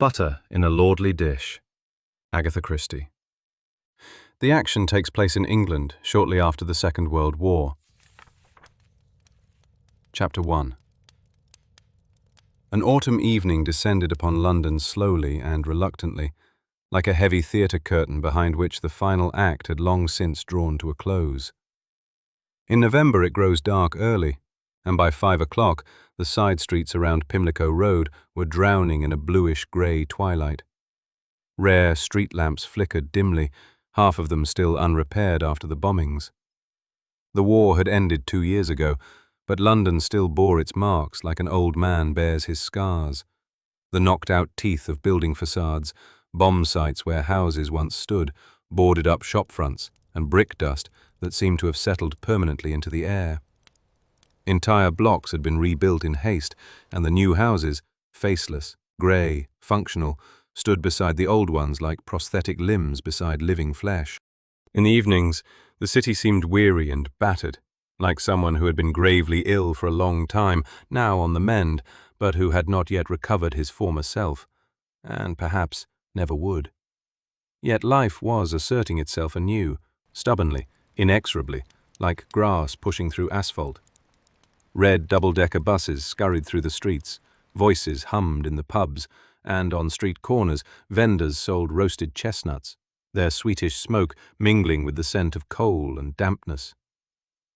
Butter in a lordly dish. Agatha Christie. The action takes place in England shortly after the Second World War. Chapter 1. An autumn evening descended upon London slowly and reluctantly, like a heavy theatre curtain behind which the final act had long since drawn to a close. In November it grows dark early, and by 5 o'clock the side streets around Pimlico Road were drowning in a bluish-grey twilight. Rare street lamps flickered dimly, half of them still unrepaired after the bombings. The war had ended 2 years ago, but London still bore its marks like an old man bears his scars. The knocked-out teeth of building facades, bomb sites where houses once stood, boarded-up shop fronts, and brick dust that seemed to have settled permanently into the air. Entire blocks had been rebuilt in haste, and the new houses, faceless, grey, functional, stood beside the old ones like prosthetic limbs beside living flesh. In the evenings, the city seemed weary and battered, like someone who had been gravely ill for a long time, now on the mend, but who had not yet recovered his former self, and perhaps never would. Yet life was asserting itself anew, stubbornly, inexorably, like grass pushing through asphalt. Red double-decker buses scurried through the streets, voices hummed in the pubs, and on street corners vendors sold roasted chestnuts, their sweetish smoke mingling with the scent of coal and dampness.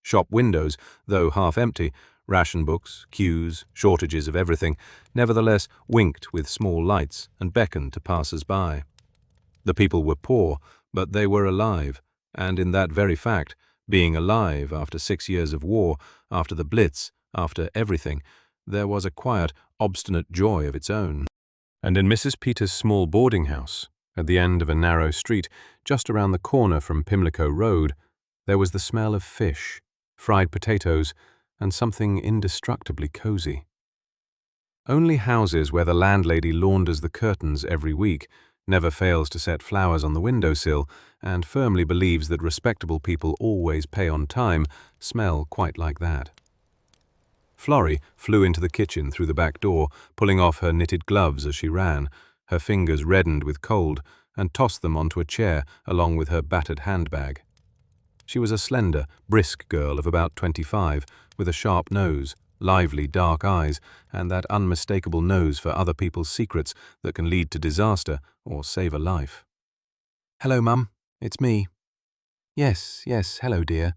Shop windows, though half empty, ration books, queues, shortages of everything, nevertheless winked with small lights and beckoned to passers-by. The people were poor, but they were alive, and in that very fact, being alive after 6 years of war, after the Blitz, after everything, there was a quiet, obstinate joy of its own. And in Mrs. Peters' small boarding house, at the end of a narrow street, just around the corner from Pimlico Road, there was the smell of fish, fried potatoes, and something indestructibly cosy. Only houses where the landlady launders the curtains every week, never fails to set flowers on the windowsill, and firmly believes that respectable people always pay on time, smell quite like that. Florrie flew into the kitchen through the back door, pulling off her knitted gloves as she ran, her fingers reddened with cold, and tossed them onto a chair along with her battered handbag. She was a slender, brisk girl of about 25, with a sharp nose, lively dark eyes, and that unmistakable nose for other people's secrets that can lead to disaster or save a life. "Hello, Mum. It's me." Yes, hello, dear."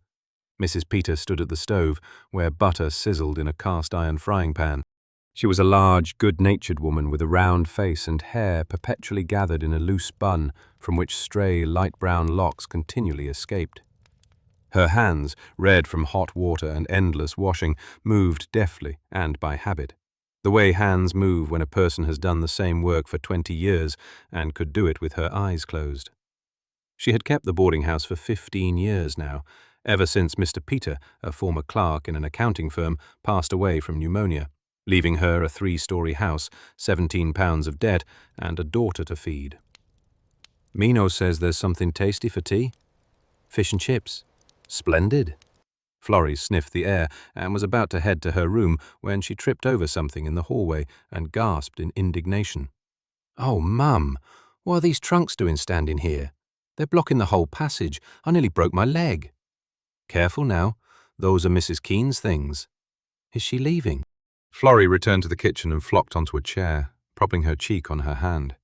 Mrs. Peters stood at the stove, where butter sizzled in a cast-iron frying pan. She was a large, good-natured woman with a round face and hair perpetually gathered in a loose bun from which stray, light-brown locks continually escaped. Her hands, red from hot water and endless washing, moved deftly and by habit, the way hands move when a person has done the same work for 20 years and could do it with her eyes closed. She had kept the boarding house for 15 years now, ever since Mr. Peter, a former clerk in an accounting firm, passed away from pneumonia, leaving her a 3-story house, £17 of debt, and a daughter to feed. "Mino says there's something tasty for tea." "Fish and chips." "Splendid." Florrie sniffed the air and was about to head to her room when she tripped over something in the hallway and gasped in indignation. "Oh, Mum, what are these trunks doing standing here? They're blocking the whole passage. I nearly broke my leg." "Careful now. Those are Mrs. Keene's things." "Is she leaving?" Florrie returned to the kitchen and flopped onto a chair, propping her cheek on her hand.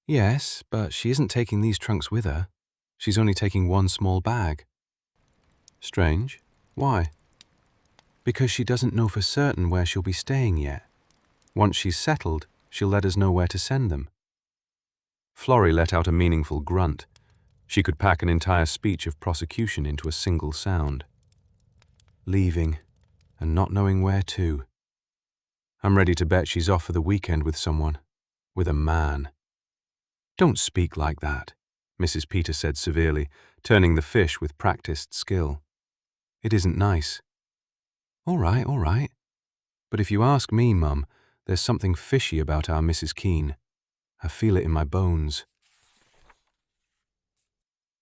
"Yes, but she isn't taking these trunks with her. She's only taking one small bag." "Strange. Why?" "Because she doesn't know for certain where she'll be staying yet. Once she's settled, she'll let us know where to send them." Florrie let out a meaningful grunt. She could pack an entire speech of prosecution into a single sound. "Leaving, and not knowing where to. I'm ready to bet she's off for the weekend with someone. With a man." "Don't speak like that," Mrs. Peters said severely, turning the fish with practiced skill. "It isn't nice." All right. But if you ask me, Mum, there's something fishy about our Mrs. Keene. I feel it in my bones."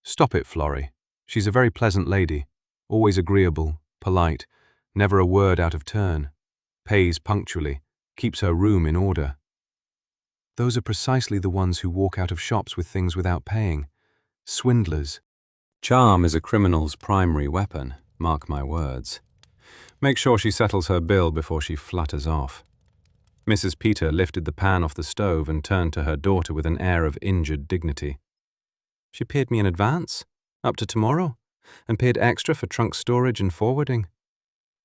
"Stop it, Florrie. She's a very pleasant lady, always agreeable, polite, never a word out of turn, pays punctually, keeps her room in order." Those are precisely the ones who walk out of shops with things without paying. Swindlers. Charm is a criminal's primary weapon, mark my words. Make sure she settles her bill before she flutters off. Mrs. Peter lifted the pan off the stove and turned to her daughter with an air of injured dignity. She paid me in advance, up to tomorrow, and paid extra for trunk storage and forwarding.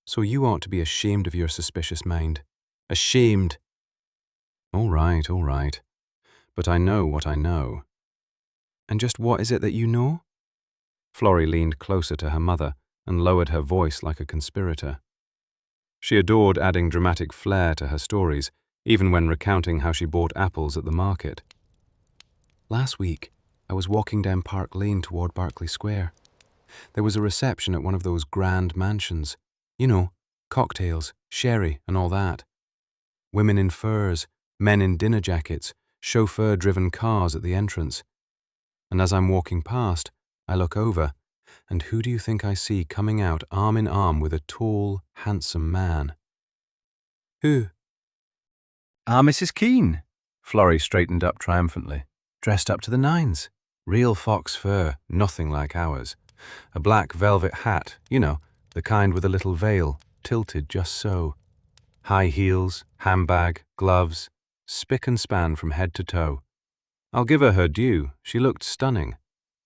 So you ought to be ashamed of your suspicious mind. Ashamed. All right. But I know what I know. And just what is it that you know? Florrie leaned closer to her mother and lowered her voice like a conspirator. She adored adding dramatic flair to her stories, even when recounting how she bought apples at the market. Last week, I was walking down Park Lane toward Berkeley Square. There was a reception at one of those grand mansions. You know, cocktails, sherry, and all that. Women in furs, men in dinner jackets, chauffeur-driven cars at the entrance. And as I'm walking past, I look over, and who do you think I see coming out arm in arm with a tall, handsome man? Who? Mrs. Keene. Florrie straightened up triumphantly, dressed up to the nines. Real fox fur, nothing like ours. A black velvet hat, you know, the kind with a little veil, tilted just so. High heels, handbag, gloves, spick and span from head to toe. I'll give her due, she looked stunning.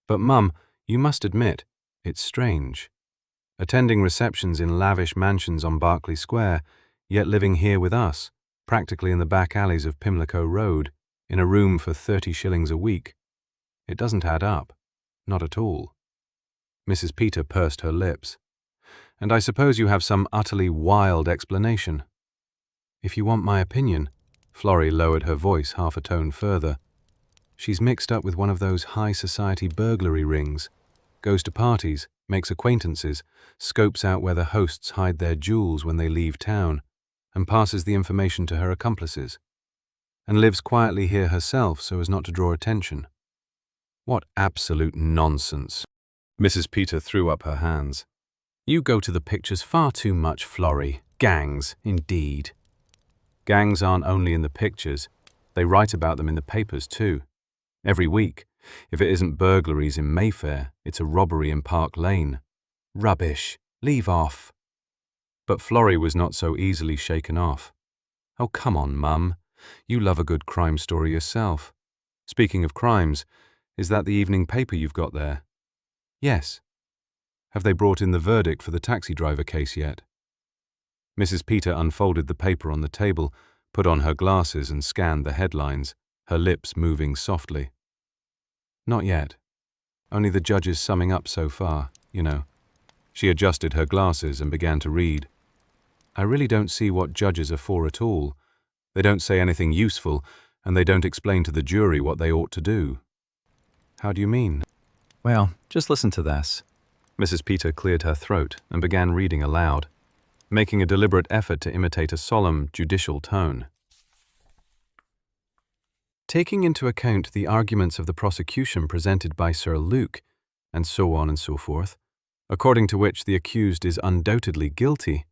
But Mum, you must admit, it's strange. Attending receptions in lavish mansions on Berkeley Square, yet living here with us, practically in the back alleys of Pimlico Road, in a room for 30 shillings a week. It doesn't add up. Not at all. Mrs. Peter pursed her lips. And I suppose you have some utterly wild explanation. If you want my opinion, Florrie lowered her voice half a tone further. She's mixed up with one of those high society burglary rings, goes to parties, makes acquaintances, scopes out where the hosts hide their jewels when they leave town, and passes the information to her accomplices, and lives quietly here herself so as not to draw attention. What absolute nonsense. Mrs. Peter threw up her hands. You go to the pictures far too much, Florrie. Gangs, indeed. Gangs aren't only in the pictures, they write about them in the papers too. Every week. If it isn't burglaries in Mayfair, it's a robbery in Park Lane. Rubbish. Leave off. But Florrie was not so easily shaken off. Oh, come on, Mum. You love a good crime story yourself. Speaking of crimes, is that the evening paper you've got there? Yes. Have they brought in the verdict for the taxi driver case yet? Mrs. Peter unfolded the paper on the table, put on her glasses and scanned the headlines, her lips moving softly. Not yet. Only the judge's summing up so far, you know. She adjusted her glasses and began to read. I really don't see what judges are for at all. They don't say anything useful, and they don't explain to the jury what they ought to do. How do you mean? Well, just listen to this. Mrs. Peter cleared her throat and began reading aloud, making a deliberate effort to imitate a solemn, judicial tone. Taking into account the arguments of the prosecution presented by Sir Luke, and so on and so forth, according to which the accused is undoubtedly guilty,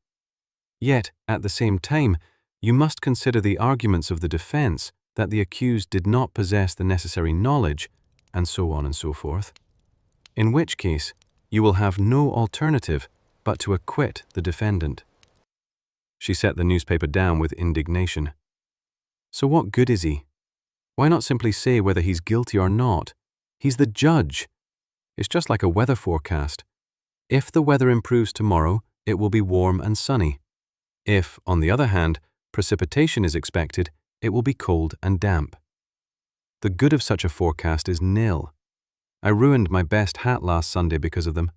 yet, at the same time, you must consider the arguments of the defense that the accused did not possess the necessary knowledge, and so on and so forth, in which case you will have no alternative but to acquit the defendant. She set the newspaper down with indignation. So what good is he? Why not simply say whether he's guilty or not? He's the judge. It's just like a weather forecast. If the weather improves tomorrow, it will be warm and sunny. If, on the other hand, precipitation is expected, it will be cold and damp. The good of such a forecast is nil. I ruined my best hat last Sunday because of them.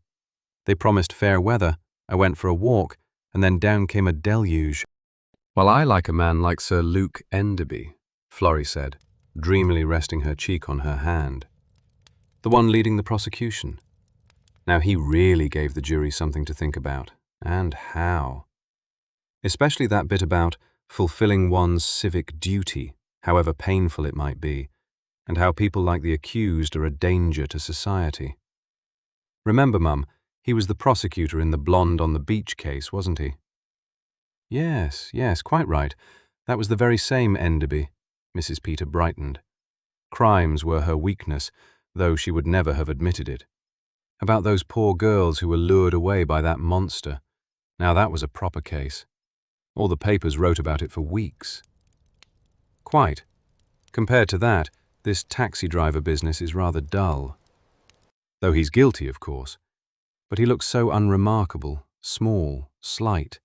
They promised fair weather, I went for a walk, and then down came a deluge. Well, I like a man like Sir Luke Enderby, Florrie said, dreamily resting her cheek on her hand. The one leading the prosecution. Now he really gave the jury something to think about, and how. Especially that bit about fulfilling one's civic duty, however painful it might be, and how people like the accused are a danger to society. Remember, Mum, he was the prosecutor in the Blonde on the Beach case, wasn't he? Yes, quite right. That was the very same Enderby. Mrs. Peter brightened. Crimes were her weakness, though she would never have admitted it. About those poor girls who were lured away by that monster. Now that was a proper case. All the papers wrote about it for weeks. Quite. Compared to that, this taxi driver business is rather dull. Though he's guilty, of course. But he looks so unremarkable, small, slight.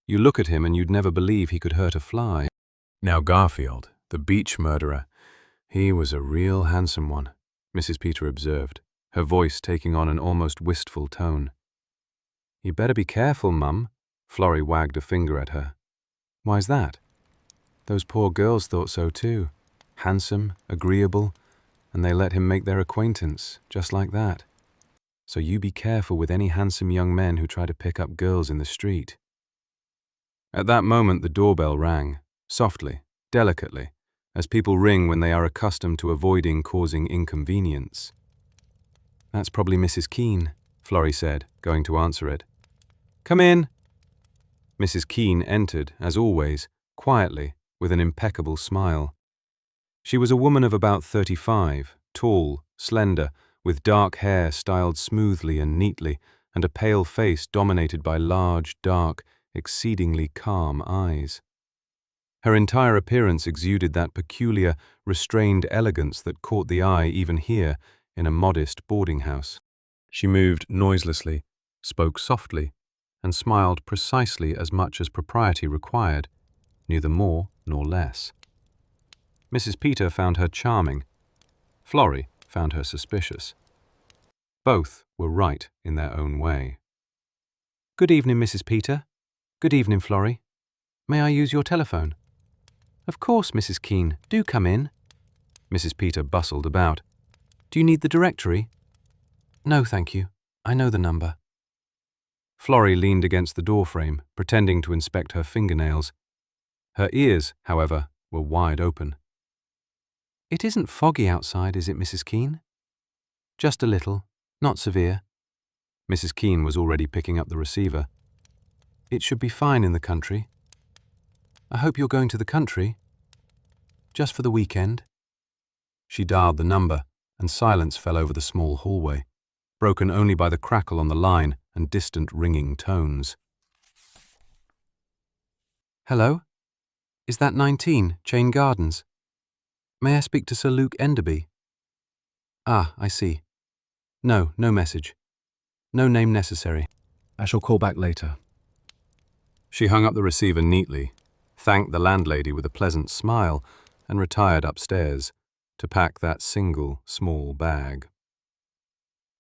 You look at him and you'd never believe he could hurt a fly. Now Garfield, the beach murderer, he was a real handsome one, Mrs. Peter observed, her voice taking on an almost wistful tone. "You better be careful, Mum," Florrie wagged a finger at her. "Why's that?" "Those poor girls thought so too. Handsome, agreeable, and they let him make their acquaintance, just like that. So you be careful with any handsome young men who try to pick up girls in the street." At that moment the doorbell rang, softly, delicately, as people ring when they are accustomed to avoiding causing inconvenience. "That's probably Mrs. Keene," Florrie said, going to answer it. "Come in." Mrs. Keene entered, as always, quietly, with an impeccable smile. She was a woman of about 35, tall, slender, with dark hair styled smoothly and neatly, and a pale face dominated by large, dark, exceedingly calm eyes. Her entire appearance exuded that peculiar, restrained elegance that caught the eye even here, in a modest boarding house. She moved noiselessly, spoke softly, and smiled precisely as much as propriety required, neither more nor less. Mrs. Peter found her charming. Florrie found her suspicious. Both were right in their own way. "Good evening, Mrs. Peter. Good evening, Florrie. May I use your telephone?" "Of course, Mrs. Keene. Do come in." Mrs. Peter bustled about. "Do you need the directory?" "No, thank you. I know the number." Florrie leaned against the doorframe, pretending to inspect her fingernails. Her ears, however, were wide open. "It isn't foggy outside, is it, Mrs. Keene?" "Just a little. Not severe." Mrs. Keene was already picking up the receiver. "It should be fine in the country." "I hope you're going to the country." "Just for the weekend." She dialed the number, and silence fell over the small hallway, broken only by the crackle on the line and distant ringing tones. "Hello? Is that 19, Chain Gardens? May I speak to Sir Luke Enderby?" "Ah, I see. No message. No name necessary. I shall call back later." She hung up the receiver neatly, thanked the landlady with a pleasant smile, and retired upstairs to pack that single small bag.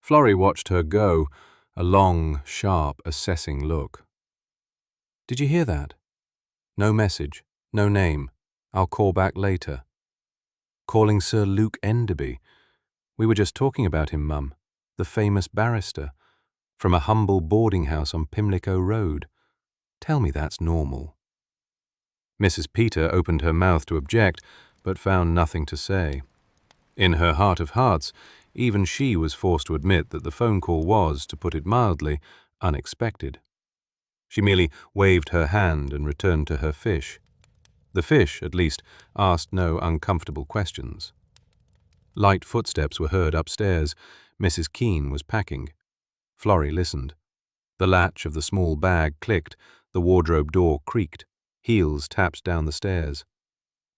Florrie watched her go, a long, sharp, assessing look. "Did you hear that? No message, no name. I'll call back later. Calling Sir Luke Enderby. We were just talking about him, Mum. The famous barrister. From a humble boarding house on Pimlico Road. Tell me that's normal." Mrs. Peter opened her mouth to object, but found nothing to say. In her heart of hearts, even she was forced to admit that the phone call was, to put it mildly, unexpected. She merely waved her hand and returned to her fish. The fish, at least, asked no uncomfortable questions. Light footsteps were heard upstairs. Mrs. Keene was packing. Florrie listened. The latch of the small bag clicked, the wardrobe door creaked, heels tapped down the stairs.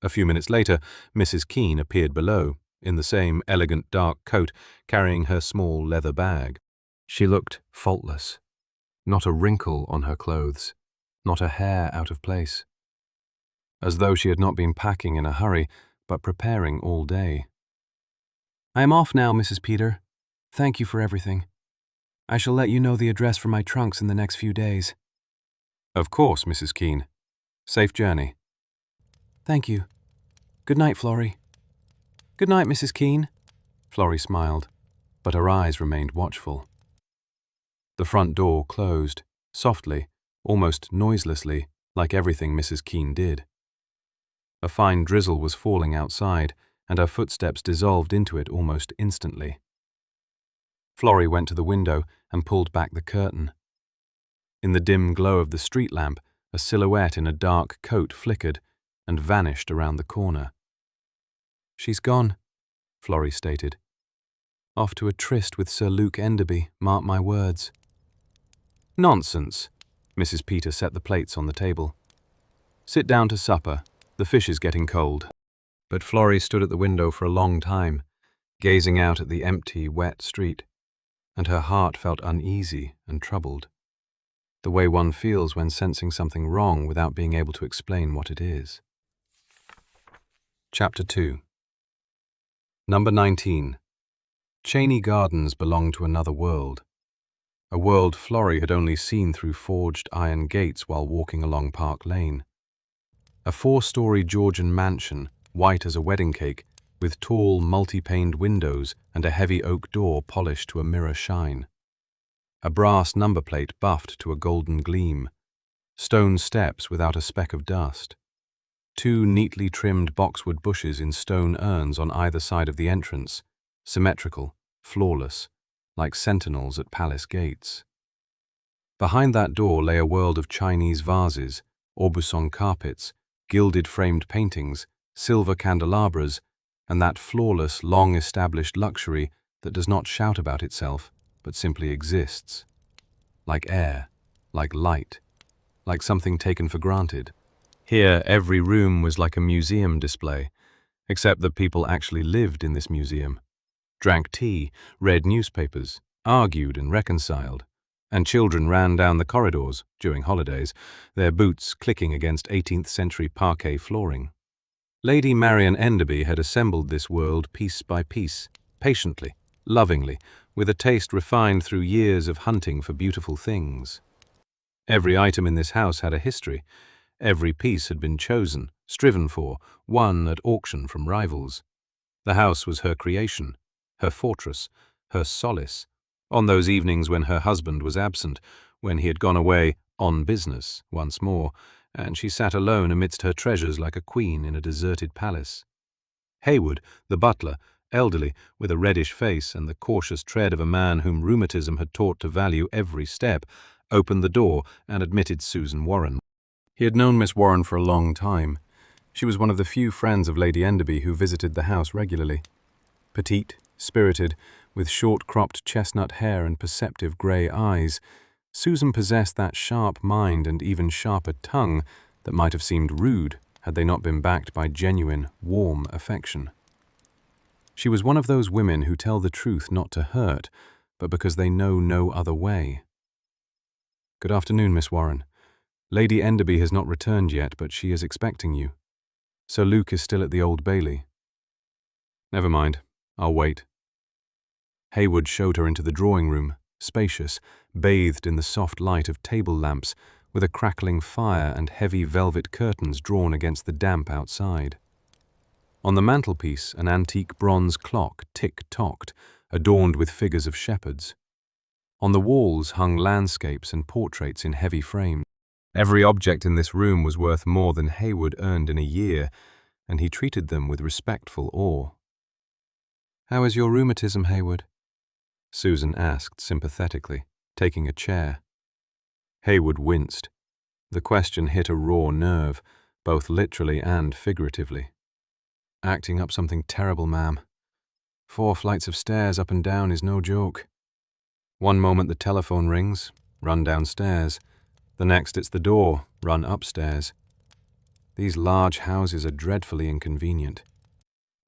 A few minutes later, Mrs. Keene appeared below, in the same elegant dark coat, carrying her small leather bag. She looked faultless. Not a wrinkle on her clothes, not a hair out of place. As though she had not been packing in a hurry, but preparing all day. "I am off now, Mrs. Peter. Thank you for everything. I shall let you know the address for my trunks in the next few days." "Of course, Mrs. Keene. Safe journey." "Thank you. Good night, Florrie." "Good night, Mrs. Keene." Florrie smiled, but her eyes remained watchful. The front door closed, softly, almost noiselessly, like everything Mrs. Keene did. A fine drizzle was falling outside, and her footsteps dissolved into it almost instantly. Florrie went to the window and pulled back the curtain. In the dim glow of the street lamp, a silhouette in a dark coat flickered and vanished around the corner. "She's gone," Florrie stated. "Off to a tryst with Sir Luke Enderby, mark my words." "Nonsense." Mrs. Peter set the plates on the table. "Sit down to supper. The fish is getting cold." But Florrie stood at the window for a long time, gazing out at the empty, wet street, and her heart felt uneasy and troubled, the way one feels when sensing something wrong without being able to explain what it is. Chapter 2. Number 19. Cheney Gardens belonged to another world, a world Florrie had only seen through forged iron gates while walking along Park Lane. A 4-story Georgian mansion, white as a wedding cake, with tall, multi-paned windows and a heavy oak door polished to a mirror shine. A brass number plate buffed to a golden gleam. Stone steps without a speck of dust. 2 neatly trimmed boxwood bushes in stone urns on either side of the entrance, symmetrical, flawless, like sentinels at palace gates. Behind that door lay a world of Chinese vases, Aubusson carpets, gilded framed paintings, silver candelabras, and that flawless, long-established luxury that does not shout about itself, but simply exists. Like air, like light, like something taken for granted. Here, every room was like a museum display, except that people actually lived in this museum, drank tea, read newspapers, argued and reconciled, and children ran down the corridors during holidays, their boots clicking against 18th-century parquet flooring. Lady Marian Enderby had assembled this world piece by piece, patiently, lovingly, with a taste refined through years of hunting for beautiful things. Every item in this house had a history. Every piece had been chosen, striven for, won at auction from rivals. The house was her creation, her fortress, her solace, on those evenings when her husband was absent, when he had gone away on business once more, and she sat alone amidst her treasures like a queen in a deserted palace. Hayward, the butler, elderly, with a reddish face and the cautious tread of a man whom rheumatism had taught to value every step, opened the door and admitted Susan Warren. He had known Miss Warren for a long time. She was one of the few friends of Lady Enderby who visited the house regularly. Petite, spirited, with short-cropped chestnut hair and perceptive grey eyes, Susan possessed that sharp mind and even sharper tongue that might have seemed rude had they not been backed by genuine, warm affection. She was one of those women who tell the truth not to hurt, but because they know no other way. "Good afternoon, Miss Warren. Lady Enderby has not returned yet, but she is expecting you. Sir Luke is still at the Old Bailey." "Never mind. I'll wait." Hayward showed her into the drawing room, spacious, bathed in the soft light of table lamps, with a crackling fire and heavy velvet curtains drawn against the damp outside. On the mantelpiece, an antique bronze clock tick-tocked, adorned with figures of shepherds. On the walls hung landscapes and portraits in heavy frames. Every object in this room was worth more than Hayward earned in a year, and he treated them with respectful awe. "How is your rheumatism, Hayward?" Susan asked sympathetically, taking a chair. Hayward winced. The question hit a raw nerve, both literally and figuratively. "Acting up something terrible, ma'am. 4 flights of stairs up and down is no joke. One moment the telephone rings, run downstairs. The next it's the door, run upstairs. These large houses are dreadfully inconvenient.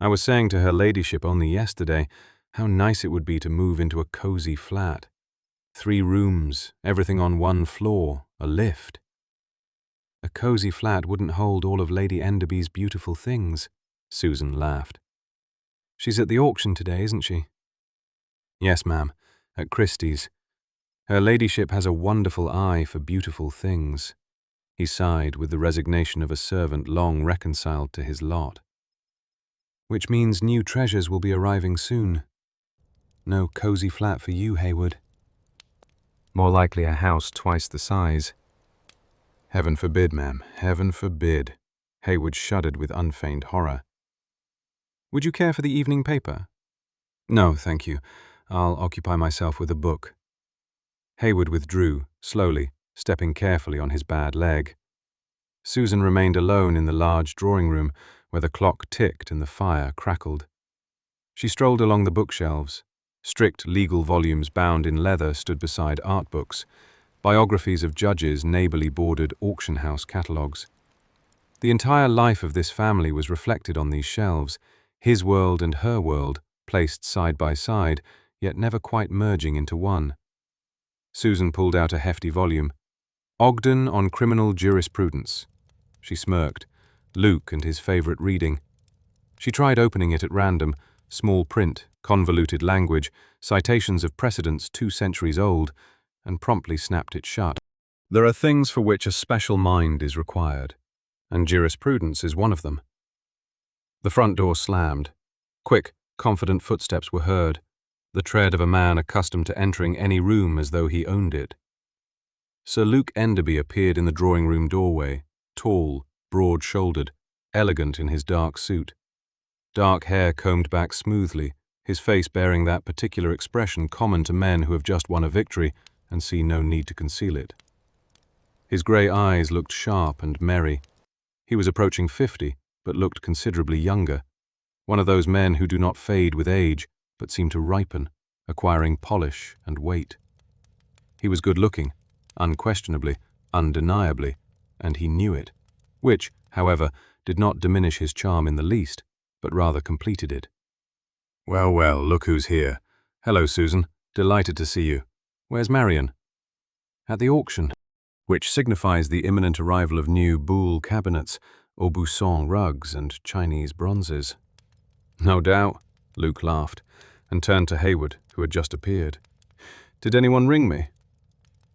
I was saying to her ladyship only yesterday how nice it would be to move into a cosy flat. 3 rooms, everything on one floor, a lift." "A cosy flat wouldn't hold all of Lady Enderby's beautiful things," Susan laughed. "She's at the auction today, isn't she?" "Yes, ma'am, at Christie's. Her ladyship has a wonderful eye for beautiful things." He sighed with the resignation of a servant long reconciled to his lot. "Which means new treasures will be arriving soon. No cosy flat for you, Hayward. More likely a house twice the size." "Heaven forbid, ma'am, heaven forbid." Hayward shuddered with unfeigned horror. "Would you care for the evening paper?" "No, thank you. I'll occupy myself with a book." Hayward withdrew, slowly, stepping carefully on his bad leg. Susan remained alone in the large drawing room, where the clock ticked and the fire crackled. She strolled along the bookshelves. Strict legal volumes bound in leather stood beside art books, biographies of judges neighborly bordered auction house catalogues. The entire life of this family was reflected on these shelves, his world and her world, placed side by side, yet never quite merging into one. Susan pulled out a hefty volume. Ogden on Criminal Jurisprudence. She smirked. Luke and his favorite reading. She tried opening it at random, small print, convoluted language, citations of precedents 2 centuries old, and promptly snapped it shut. There are things for which a special mind is required, and jurisprudence is one of them. The front door slammed. Quick, confident footsteps were heard, the tread of a man accustomed to entering any room as though he owned it. Sir Luke Enderby appeared in the drawing-room doorway, tall, broad-shouldered, elegant in his dark suit. Dark hair combed back smoothly, his face bearing that particular expression common to men who have just won a victory and see no need to conceal it. His grey eyes looked sharp and merry. He was approaching 50, but looked considerably younger, one of those men who do not fade with age, but seem to ripen, acquiring polish and weight. He was good-looking, unquestionably, undeniably, and he knew it, which, however, did not diminish his charm in the least, but rather completed it. "Well, well, look who's here. Hello, Susan. Delighted to see you. Where's Marion?" "At the auction," which signifies the imminent arrival of new Boule cabinets, Aubusson rugs, and Chinese bronzes. "No doubt," Luke laughed, and turned to Hayward, who had just appeared. "Did anyone ring me?"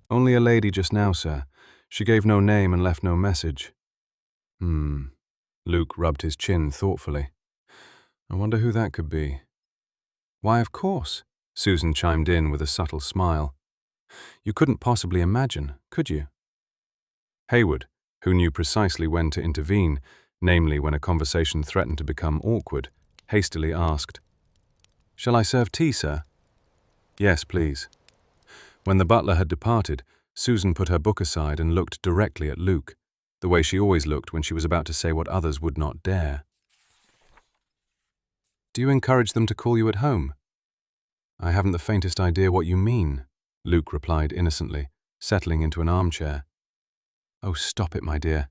"Only a lady just now, sir. She gave no name and left no message." Luke rubbed his chin thoughtfully. "I wonder who that could be." "Why, of course," Susan chimed in with a subtle smile. "You couldn't possibly imagine, could you?" Hayward, who knew precisely when to intervene, namely when a conversation threatened to become awkward, hastily asked, "Shall I serve tea, sir?" "Yes, please." When the butler had departed, Susan put her book aside and looked directly at Luke, the way she always looked when she was about to say what others would not dare. "Do you encourage them to call you at home?" "I haven't the faintest idea what you mean," Luke replied innocently, settling into an armchair. "Oh, stop it, my dear.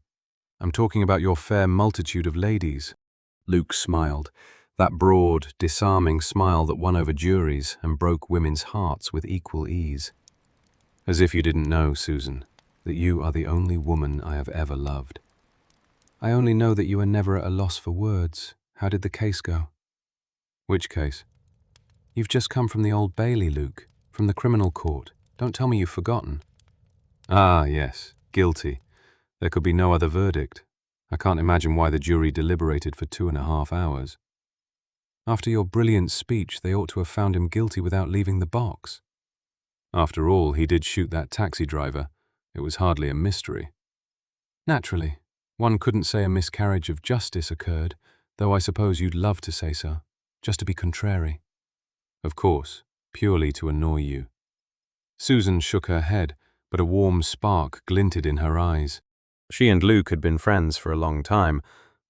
I'm talking about your fair multitude of ladies." Luke smiled, that broad, disarming smile that won over juries and broke women's hearts with equal ease. "As if you didn't know, Susan, that you are the only woman I have ever loved." "I only know that you are never at a loss for words. How did the case go?" "Which case?" "You've just come from the Old Bailey, Luke, from the criminal court. Don't tell me you've forgotten." "Ah, yes, guilty. There could be no other verdict. I can't imagine why the jury deliberated for 2.5 hours. After your brilliant speech, they ought to have found him guilty without leaving the box." "After all, he did shoot that taxi driver. It was hardly a mystery." "Naturally. One couldn't say a miscarriage of justice occurred, though I suppose you'd love to say so, just to be contrary." "Of course, purely to annoy you." Susan shook her head, but a warm spark glinted in her eyes. She and Luke had been friends for a long time,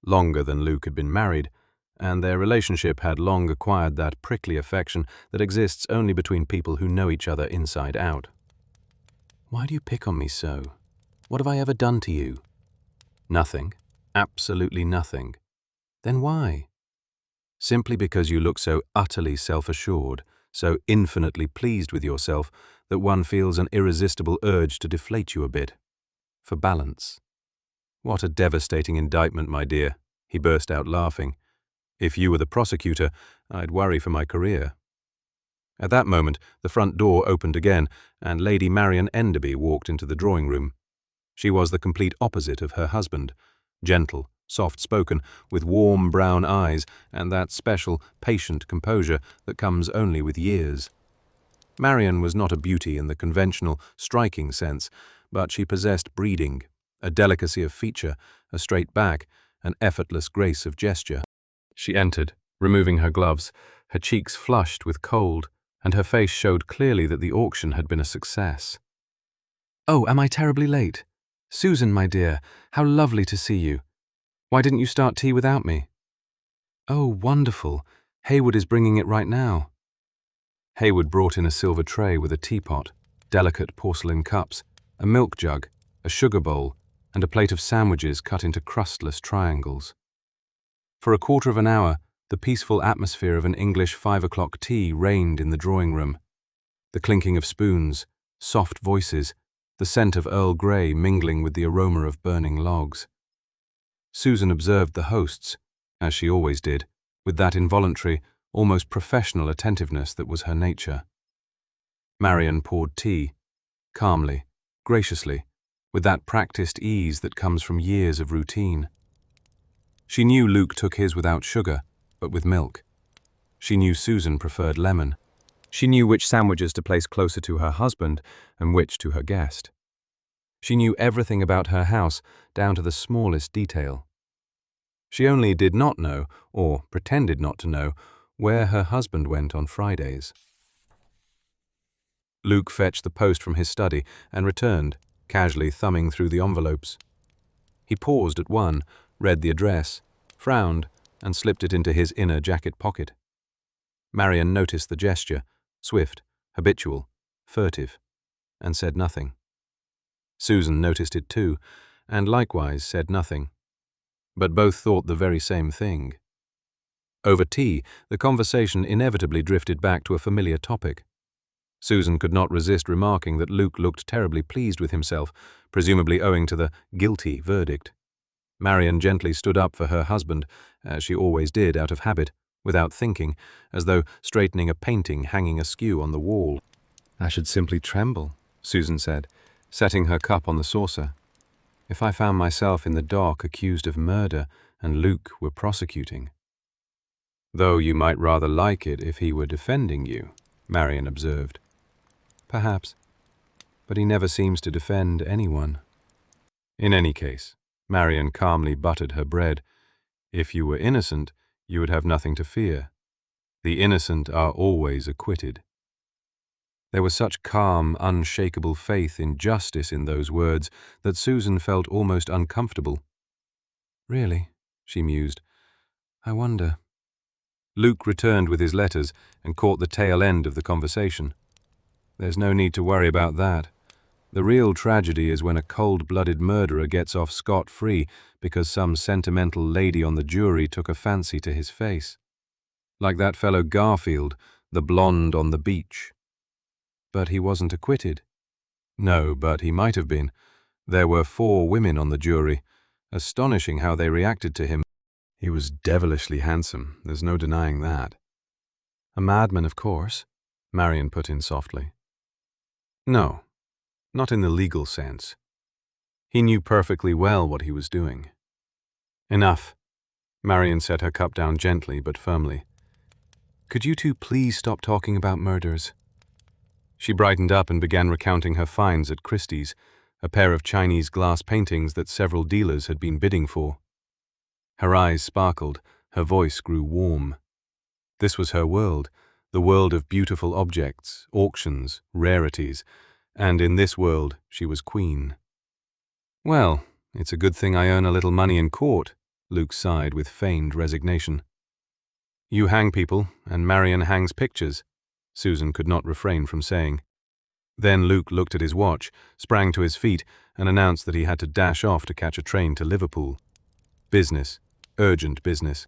longer than Luke had been married, and their relationship had long acquired that prickly affection that exists only between people who know each other inside out. "Why do you pick on me so? What have I ever done to you?" "Nothing. Absolutely nothing." "Then why?" "Simply because you look so utterly self-assured, so infinitely pleased with yourself, that one feels an irresistible urge to deflate you a bit. For balance." "What a devastating indictment, my dear," he burst out laughing. "If you were the prosecutor, I'd worry for my career." At that moment, the front door opened again, and Lady Marion Enderby walked into the drawing-room. She was the complete opposite of her husband, gentle, soft-spoken, with warm brown eyes and that special, patient composure that comes only with years. Marion was not a beauty in the conventional, striking sense, but she possessed breeding, a delicacy of feature, a straight back, an effortless grace of gesture. She entered, removing her gloves, her cheeks flushed with cold, and her face showed clearly that the auction had been a success. "Oh, am I terribly late? Susan, my dear, how lovely to see you. Why didn't you start tea without me? "Oh, wonderful. Hayward is bringing it right now." Hayward brought in a silver tray with a teapot, delicate porcelain cups, a milk jug, a sugar bowl, and a plate of sandwiches cut into crustless triangles. For a quarter of an hour, the peaceful atmosphere of an English 5 o'clock tea reigned in the drawing room. The clinking of spoons, soft voices, the scent of Earl Grey mingling with the aroma of burning logs. Susan observed the hosts, as she always did, with that involuntary, almost professional attentiveness that was her nature. Marian poured tea, calmly, graciously, with that practiced ease that comes from years of routine. She knew Luke took his without sugar, but with milk. She knew Susan preferred lemon. She knew which sandwiches to place closer to her husband and which to her guest. She knew everything about her house, down to the smallest detail. She only did not know, or pretended not to know, where her husband went on Fridays. Luke fetched the post from his study and returned, casually thumbing through the envelopes. He paused at one, read the address, frowned, and slipped it into his inner jacket pocket. Marian noticed the gesture, swift, habitual, furtive, and said nothing. Susan noticed it too, and likewise said nothing. But both thought the very same thing. Over tea, the conversation inevitably drifted back to a familiar topic. Susan could not resist remarking that Luke looked terribly pleased with himself, presumably owing to the guilty verdict. Marian gently stood up for her husband, as she always did out of habit, without thinking, as though straightening a painting hanging askew on the wall. "I should simply tremble," Susan said, setting her cup on the saucer, "if I found myself in the dock accused of murder and Luke were prosecuting." "Though you might rather like it if he were defending you," Marian observed. "Perhaps. But he never seems to defend anyone." In any case, Marian calmly buttered her bread. "If you were innocent, you would have nothing to fear. The innocent are always acquitted." There was such calm, unshakable faith in justice in those words that Susan felt almost uncomfortable. "Really?" she mused. "I wonder." Luke returned with his letters and caught the tail end of the conversation. "There's no need to worry about that. The real tragedy is when a cold-blooded murderer gets off scot-free because some sentimental lady on the jury took a fancy to his face. Like that fellow Garfield, the blonde on the beach." "But he wasn't acquitted." "No, but he might have been. There were 4 women on the jury. Astonishing how they reacted to him. He was devilishly handsome, there's no denying that." "A madman, of course," Marian put in softly. "No, not in the legal sense. He knew perfectly well what he was doing." "Enough." Marian set her cup down gently but firmly. "Could you two please stop talking about murders?" She brightened up and began recounting her finds at Christie's, a pair of Chinese glass paintings that several dealers had been bidding for. Her eyes sparkled, her voice grew warm. This was her world, the world of beautiful objects, auctions, rarities, and in this world she was queen. "Well, it's a good thing I earn a little money in court," Luke sighed with feigned resignation. "You hang people, and Marian hangs pictures," Susan could not refrain from saying. Then Luke looked at his watch, sprang to his feet, and announced that he had to dash off to catch a train to Liverpool. Business, urgent business.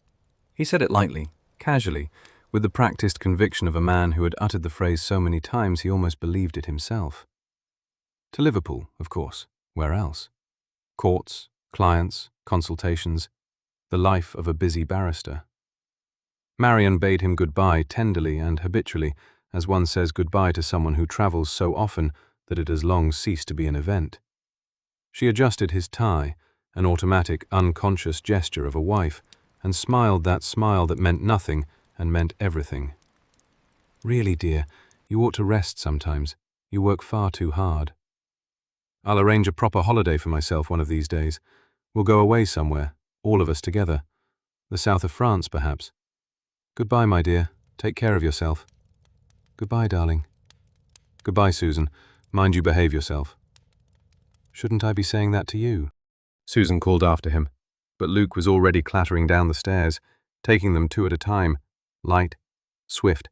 He said it lightly, casually, with the practiced conviction of a man who had uttered the phrase so many times he almost believed it himself. To Liverpool, of course. Where else? Courts, clients, consultations, the life of a busy barrister. Marian bade him goodbye tenderly and habitually, as one says goodbye to someone who travels so often that it has long ceased to be an event. She adjusted his tie, an automatic, unconscious gesture of a wife, and smiled that smile that meant nothing and meant everything. "Really, dear, you ought to rest sometimes. You work far too hard." "I'll arrange a proper holiday for myself one of these days. We'll go away somewhere, all of us together. The south of France, perhaps. Goodbye, my dear. Take care of yourself." "Goodbye, darling." "Goodbye, Susan. Mind you behave yourself." "Shouldn't I be saying that to you?" Susan called after him, but Luke was already clattering down the stairs, taking them two at a time, light, swift,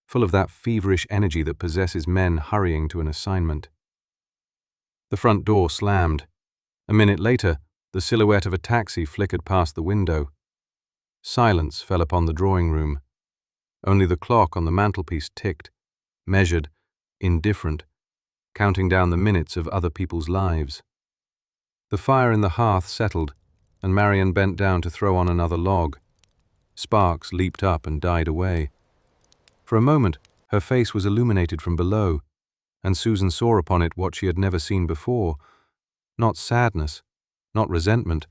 full of that feverish energy that possesses men hurrying to an assignment. The front door slammed. A minute later, the silhouette of a taxi flickered past the window. Silence fell upon the drawing room. Only the clock on the mantelpiece ticked, measured, indifferent, counting down the minutes of other people's lives. The fire in the hearth settled, and Marian bent down to throw on another log. Sparks leaped up and died away. For a moment, her face was illuminated from below, and Susan saw upon it what she had never seen before. Not sadness, not resentment,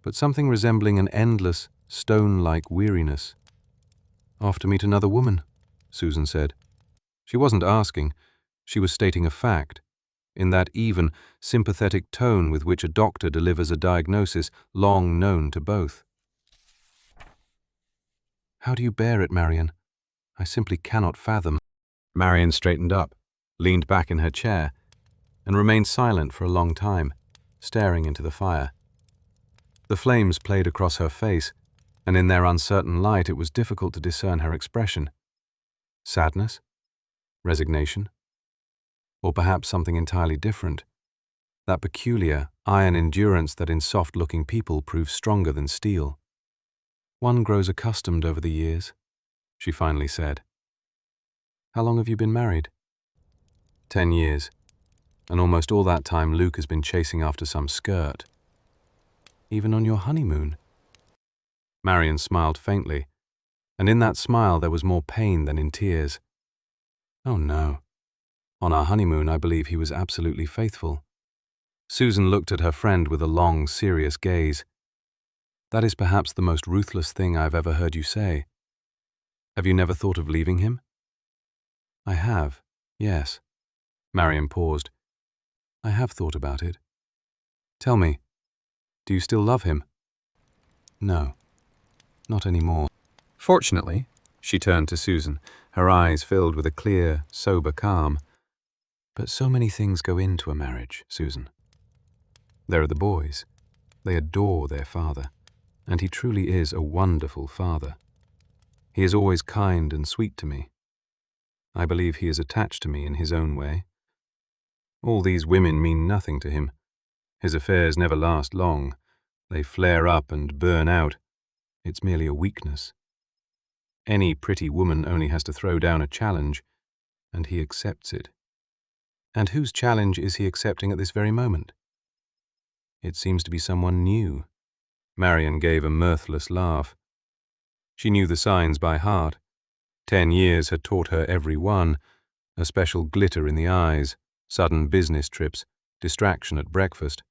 but something resembling an endless, stone-like weariness. "Off to meet another woman," Susan said. She wasn't asking, she was stating a fact, in that even, sympathetic tone with which a doctor delivers a diagnosis long known to both. "How do you bear it, Marian? I simply cannot fathom." Marian straightened up, leaned back in her chair, and remained silent for a long time, staring into the fire. The flames played across her face, and in their uncertain light it was difficult to discern her expression. Sadness? Resignation? Or perhaps something entirely different? That peculiar, iron endurance that in soft-looking people proves stronger than steel. "One grows accustomed over the years," she finally said. "How long have you been married?" 10 years, and almost all that time Luke has been chasing after some skirt. "Even on your honeymoon?" Marian smiled faintly, and in that smile there was more pain than in tears. "Oh no. On our honeymoon I believe he was absolutely faithful." Susan looked at her friend with a long, serious gaze. "That is perhaps the most ruthless thing I have ever heard you say. Have you never thought of leaving him?" "I have, yes." Marian paused. "I have thought about it. Tell me, do you still love him?" "No, not anymore." Fortunately, she turned to Susan, her eyes filled with a clear, sober calm. "But so many things go into a marriage, Susan. There are the boys. They adore their father, and he truly is a wonderful father. He is always kind and sweet to me. I believe he is attached to me in his own way. All these women mean nothing to him. His affairs never last long. They flare up and burn out. It's merely a weakness. Any pretty woman only has to throw down a challenge, and he accepts it. And whose challenge is he accepting at this very moment? It seems to be someone new." Marian gave a mirthless laugh. She knew the signs by heart. 10 years had taught her every one: a special glitter in the eyes, sudden business trips, distraction at breakfast,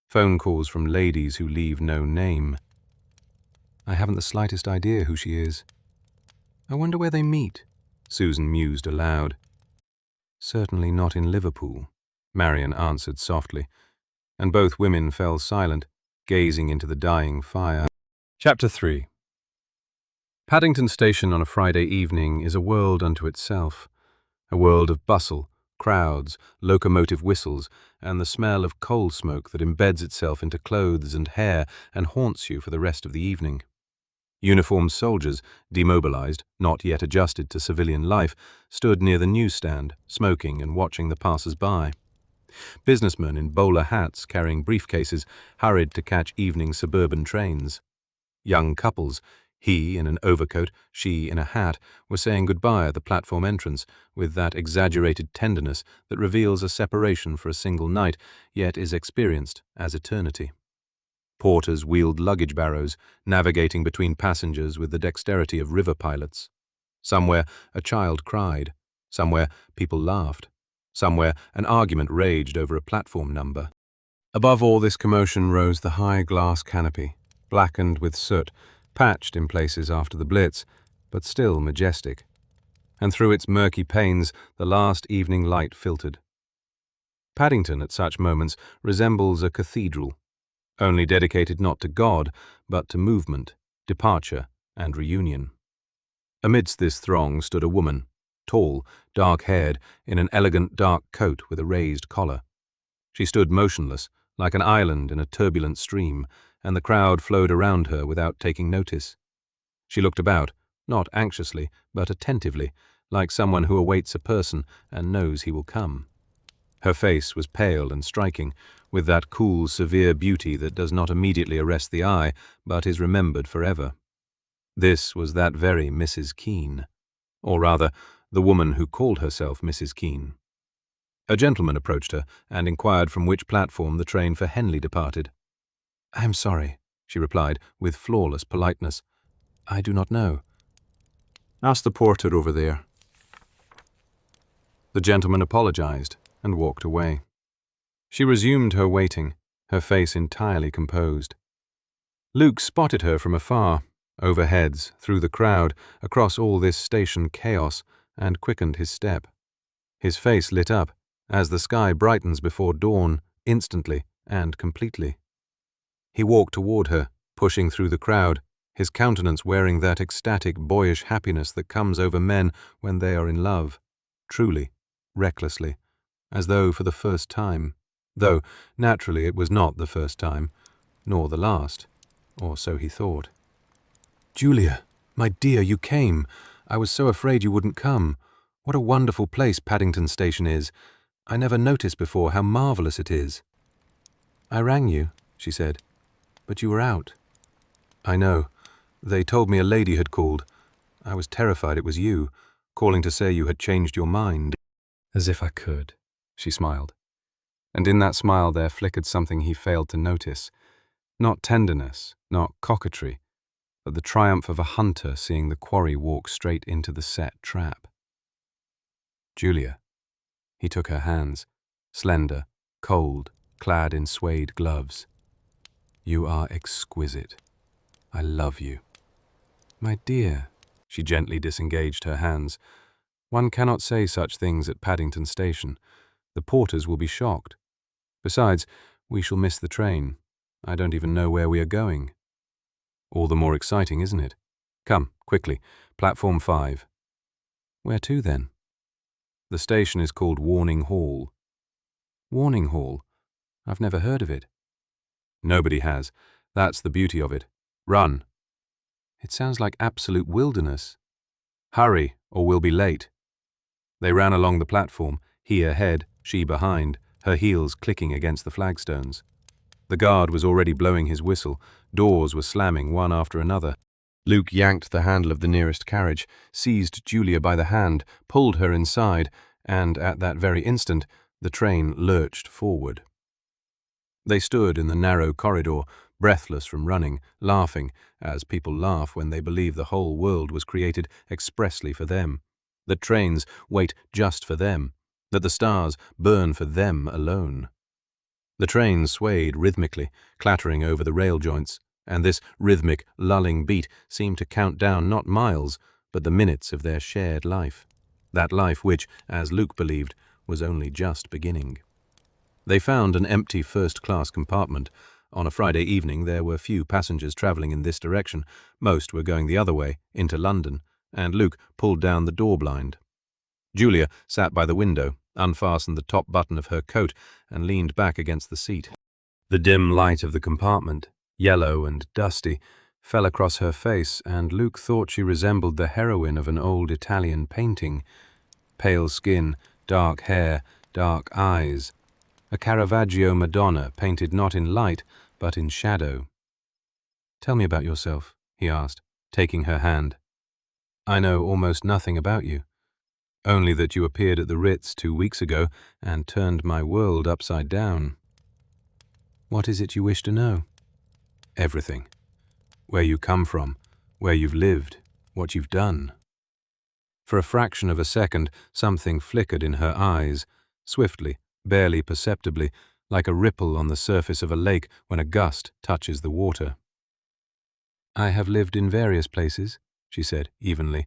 phone calls from ladies who leave no name. "I haven't the slightest idea who she is. I wonder where they meet," Susan mused aloud. "Certainly not in Liverpool," Marian answered softly, and both women fell silent, gazing into the dying fire. Chapter 3. Paddington Station on a Friday evening is a world unto itself, a world of bustle, crowds, locomotive whistles, and the smell of coal smoke that embeds itself into clothes and hair and haunts you for the rest of the evening. Uniformed soldiers, demobilized, not yet adjusted to civilian life, stood near the newsstand, smoking and watching the passers-by. Businessmen in bowler hats carrying briefcases hurried to catch evening suburban trains. Young couples, he in an overcoat, she in a hat, were saying goodbye at the platform entrance with that exaggerated tenderness that reveals a separation for a single night, yet is experienced as eternity. Porters wheeled luggage barrows, navigating between passengers with the dexterity of river pilots. Somewhere a child cried. Somewhere people laughed. Somewhere an argument raged over a platform number. Above all this commotion rose the high glass canopy, blackened with soot, patched in places after the Blitz, but still majestic. And through its murky panes the last evening light filtered. Paddington at such moments resembles a cathedral, only dedicated not to God, but to movement, departure, and reunion. Amidst this throng stood a woman, tall, dark-haired, in an elegant dark coat with a raised collar. She stood motionless, like an island in a turbulent stream, and the crowd flowed around her without taking notice. She looked about, not anxiously, but attentively, like someone who awaits a person and knows he will come. Her face was pale and striking, with that cool, severe beauty that does not immediately arrest the eye, but is remembered forever. This was that very Mrs. Keene, or rather, the woman who called herself Mrs. Keene. A gentleman approached her and inquired from which platform the train for Henley departed. "I am sorry," she replied, with flawless politeness. "I do not know. Ask the porter over there." The gentleman apologized and walked away. She resumed her waiting, her face entirely composed. Luke spotted her from afar, overheads, through the crowd, across all this station chaos, and quickened his step. His face lit up, as the sky brightens before dawn, instantly and completely. He walked toward her, pushing through the crowd, his countenance wearing that ecstatic, boyish happiness that comes over men when they are in love, truly, recklessly, as though for the first time, though naturally it was not the first time, nor the last, or so he thought. "Julia, my dear, you came. I was so afraid you wouldn't come. What a wonderful place Paddington Station is. I never noticed before how marvellous it is." "I rang you," she said, "but you were out." "I know. They told me a lady had called. I was terrified it was you, calling to say you had changed your mind." "As if I could," she smiled. And in that smile there flickered something he failed to notice. Not tenderness, not coquetry, but the triumph of a hunter seeing the quarry walk straight into the set trap. "Julia." He took her hands, slender, cold, clad in suede gloves. "You are exquisite. I love you." "My dear," she gently disengaged her hands. "One cannot say such things at Paddington Station. The porters will be shocked. Besides, we shall miss the train. I don't even know where we are going." "All the more exciting, isn't it? Come, quickly, platform 5. "Where to, then?" "The station is called Warning Hall." "Warning Hall? I've never heard of it." "Nobody has. That's the beauty of it. Run." "It sounds like absolute wilderness." "Hurry, or we'll be late." They ran along the platform, he ahead, she behind, her heels clicking against the flagstones. The guard was already blowing his whistle, doors were slamming one after another. Luke yanked the handle of the nearest carriage, seized Julia by the hand, pulled her inside, and at that very instant, the train lurched forward. They stood in the narrow corridor, breathless from running, laughing, as people laugh when they believe the whole world was created expressly for them, that trains wait just for them, that the stars burn for them alone. The train swayed rhythmically, clattering over the rail joints, and this rhythmic, lulling beat seemed to count down not miles, but the minutes of their shared life, that life which, as Luke believed, was only just beginning. They found an empty first-class compartment. On a Friday evening there were few passengers travelling in this direction. Most were going the other way, into London, and Luke pulled down the door blind. Julia sat by the window, unfastened the top button of her coat, and leaned back against the seat. The dim light of the compartment, yellow and dusty, fell across her face, and Luke thought she resembled the heroine of an old Italian painting. Pale skin, dark hair, dark eyes. A Caravaggio Madonna painted not in light, but in shadow. "Tell me about yourself," he asked, taking her hand. "I know almost nothing about you. Only that you appeared at the Ritz 2 weeks ago and turned my world upside down." "What is it you wish to know?" "Everything. Where you come from, where you've lived, what you've done." For a fraction of a second, something flickered in her eyes, swiftly, barely perceptibly, like a ripple on the surface of a lake when a gust touches the water. "I have lived in various places," she said evenly,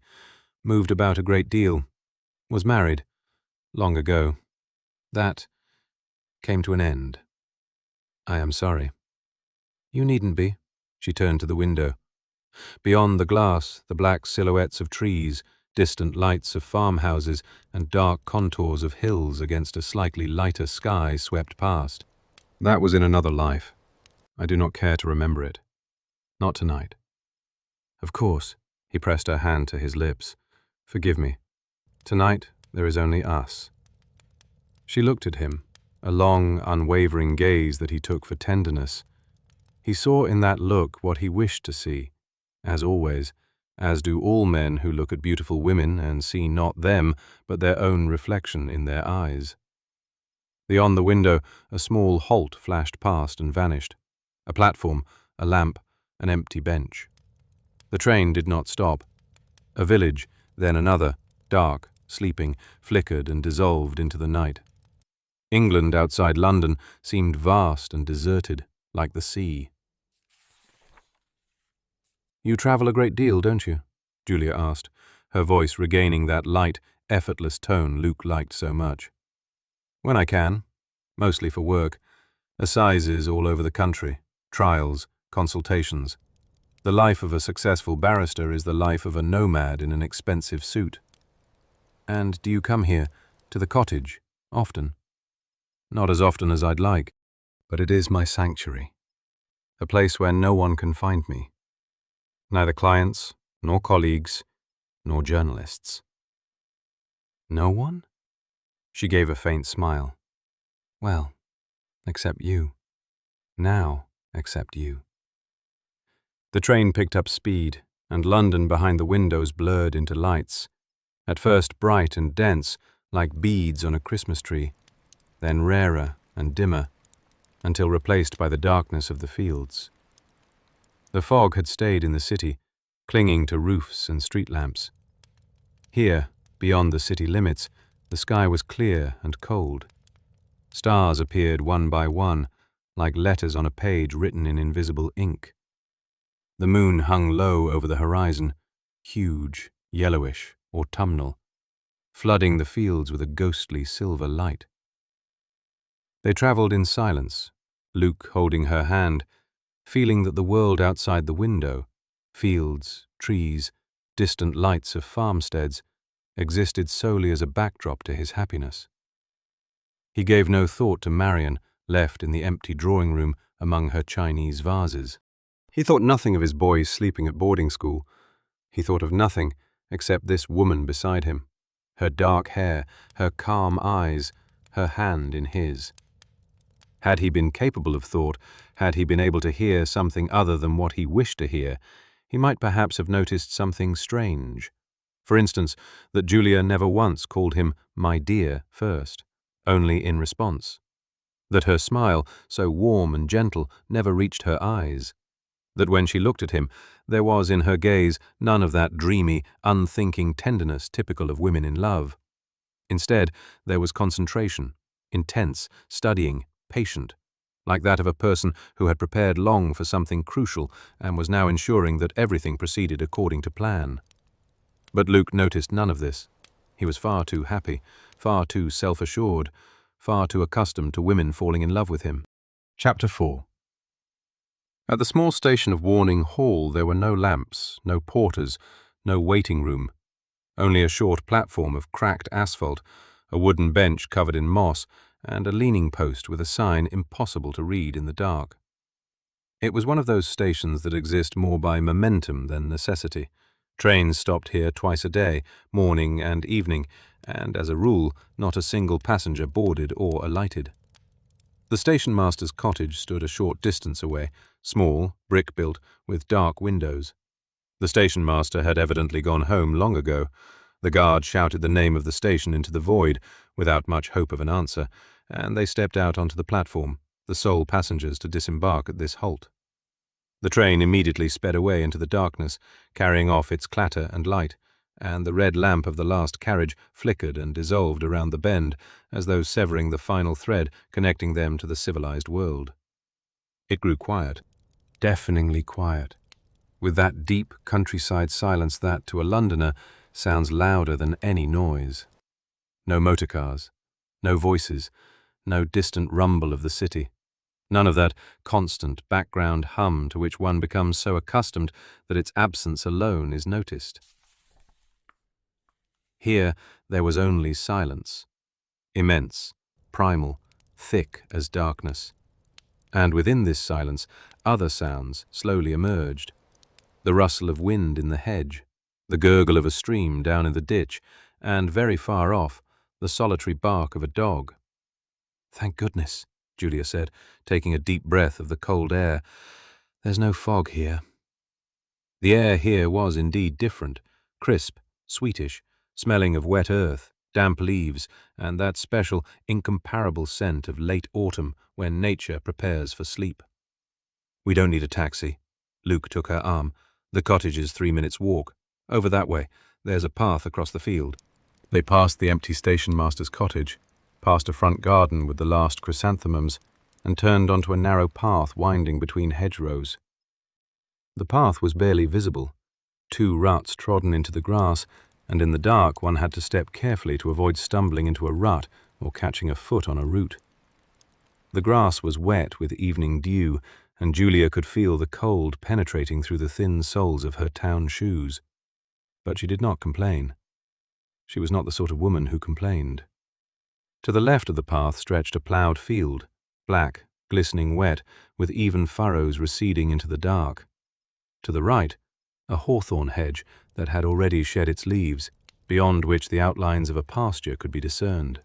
"moved about a great deal, was married, long ago. That came to an end. I am sorry." "You needn't be." She turned to the window. Beyond the glass, the black silhouettes of trees, distant lights of farmhouses, and dark contours of hills against a slightly lighter sky swept past. "That was in another life. I do not care to remember it. Not tonight." "Of course. He pressed her hand to his lips. "Forgive me. Tonight there is only us." She looked at him, a long, unwavering gaze that he took for tenderness. He saw in that look what he wished to see, as always, as do all men who look at beautiful women and see not them, but their own reflection in their eyes. Beyond the window, a small halt flashed past and vanished. A platform, a lamp, an empty bench. The train did not stop. A village, then another, dark, sleeping, flickered and dissolved into the night. England outside London seemed vast and deserted, like the sea. "You travel a great deal, don't you?" Julia asked, her voice regaining that light, effortless tone Luke liked so much. "When I can, mostly for work. Assizes all over the country, trials, consultations. The life of a successful barrister is the life of a nomad in an expensive suit." "And do you come here, to the cottage, often?" "Not as often as I'd like, but it is my sanctuary. A place where no one can find me. Neither clients, nor colleagues, nor journalists." "No one?" She gave a faint smile. "Well, except you. Now, except you." The train picked up speed, and London behind the windows blurred into lights, at first bright and dense, like beads on a Christmas tree, then rarer and dimmer, until replaced by the darkness of the fields. The fog had stayed in the city, clinging to roofs and street lamps. Here, beyond the city limits, the sky was clear and cold. Stars appeared one by one, like letters on a page written in invisible ink. The moon hung low over the horizon, huge, yellowish, autumnal, flooding the fields with a ghostly silver light. They travelled in silence, Luke holding her hand, feeling that the world outside the window, fields, trees, distant lights of farmsteads, existed solely as a backdrop to his happiness. He gave no thought to Marion, left in the empty drawing room among her Chinese vases. He thought nothing of his boys sleeping at boarding school. He thought of nothing except this woman beside him, her dark hair, her calm eyes, her hand in his. Had he been capable of thought, had he been able to hear something other than what he wished to hear, he might perhaps have noticed something strange. For instance, that Julia never once called him "my dear" first, only in response. That her smile, so warm and gentle, never reached her eyes. That when she looked at him, there was in her gaze none of that dreamy, unthinking tenderness typical of women in love. Instead, there was concentration, intense, studying, patient, like that of a person who had prepared long for something crucial and was now ensuring that everything proceeded according to plan. But Luke noticed none of this. He was far too happy, far too self-assured, far too accustomed to women falling in love with him. Chapter 4. At the small station of Warning Hall there were no lamps, no porters, no waiting room, only a short platform of cracked asphalt, a wooden bench covered in moss, and a leaning post with a sign impossible to read in the dark. It was one of those stations that exist more by momentum than necessity. Trains stopped here twice a day, morning and evening, and, as a rule, not a single passenger boarded or alighted. The station master's cottage stood a short distance away, small, brick-built, with dark windows. The station master had evidently gone home long ago. The guard shouted the name of the station into the void, without much hope of an answer, and they stepped out onto the platform, the sole passengers to disembark at this halt. The train immediately sped away into the darkness, carrying off its clatter and light, and the red lamp of the last carriage flickered and dissolved around the bend, as though severing the final thread connecting them to the civilized world. It grew quiet, deafeningly quiet, with that deep countryside silence that, to a Londoner, sounds louder than any noise. No motor cars, no voices, no distant rumble of the city. None of that constant background hum to which one becomes so accustomed that its absence alone is noticed. Here there was only silence, immense, primal, thick as darkness. And within this silence, other sounds slowly emerged. The rustle of wind in the hedge, the gurgle of a stream down in the ditch, and, very far off, the solitary bark of a dog. "Thank goodness," Julia said, taking a deep breath of the cold air. "There's no fog here." The air here was indeed different, crisp, sweetish, smelling of wet earth, damp leaves, and that special, incomparable scent of late autumn when nature prepares for sleep. "We don't need a taxi." Luke took her arm. "The cottage is 3 minutes' walk. Over that way. There's a path across the field." They passed the empty station-master's cottage, past a front garden with the last chrysanthemums, and turned onto a narrow path winding between hedgerows. The path was barely visible, 2 ruts trodden into the grass, and in the dark one had to step carefully to avoid stumbling into a rut or catching a foot on a root. The grass was wet with evening dew, and Julia could feel the cold penetrating through the thin soles of her town shoes. But she did not complain. She was not the sort of woman who complained. To the left of the path stretched a ploughed field, black, glistening wet, with even furrows receding into the dark. To the right, a hawthorn hedge that had already shed its leaves, beyond which the outlines of a pasture could be discerned.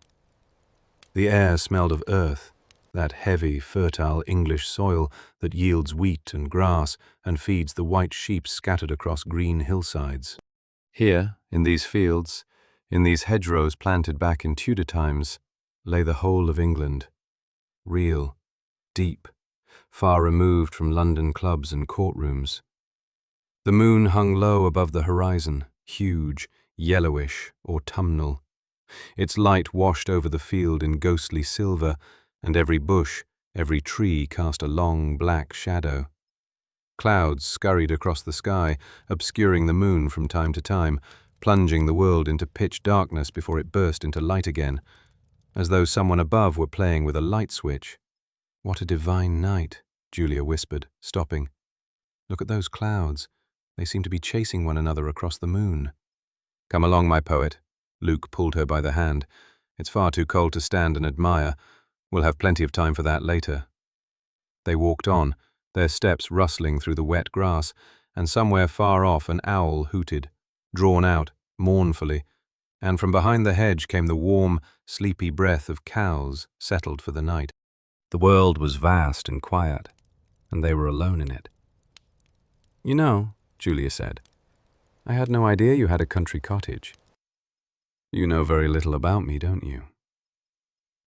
The air smelled of earth, that heavy, fertile English soil that yields wheat and grass and feeds the white sheep scattered across green hillsides. Here, in these fields, in these hedgerows planted back in Tudor times, lay the whole of England, real, deep, far removed from London clubs and courtrooms. The moon hung low above the horizon, huge, yellowish, autumnal. Its light washed over the field in ghostly silver, and every bush, every tree cast a long black shadow. Clouds scurried across the sky, obscuring the moon from time to time, plunging the world into pitch darkness before it burst into light again, as though someone above were playing with a light switch. "What a divine night," Julia whispered, stopping. "Look at those clouds. They seem to be chasing one another across the moon." "Come along, my poet." Luke pulled her by the hand. "It's far too cold to stand and admire. We'll have plenty of time for that later." They walked on, their steps rustling through the wet grass, and somewhere far off an owl hooted, drawn out, mournfully, and from behind the hedge came the warm, sleepy breath of cows settled for the night. The world was vast and quiet, and they were alone in it. "You know," Julia said, "I had no idea you had a country cottage." "You know very little about me, don't you?"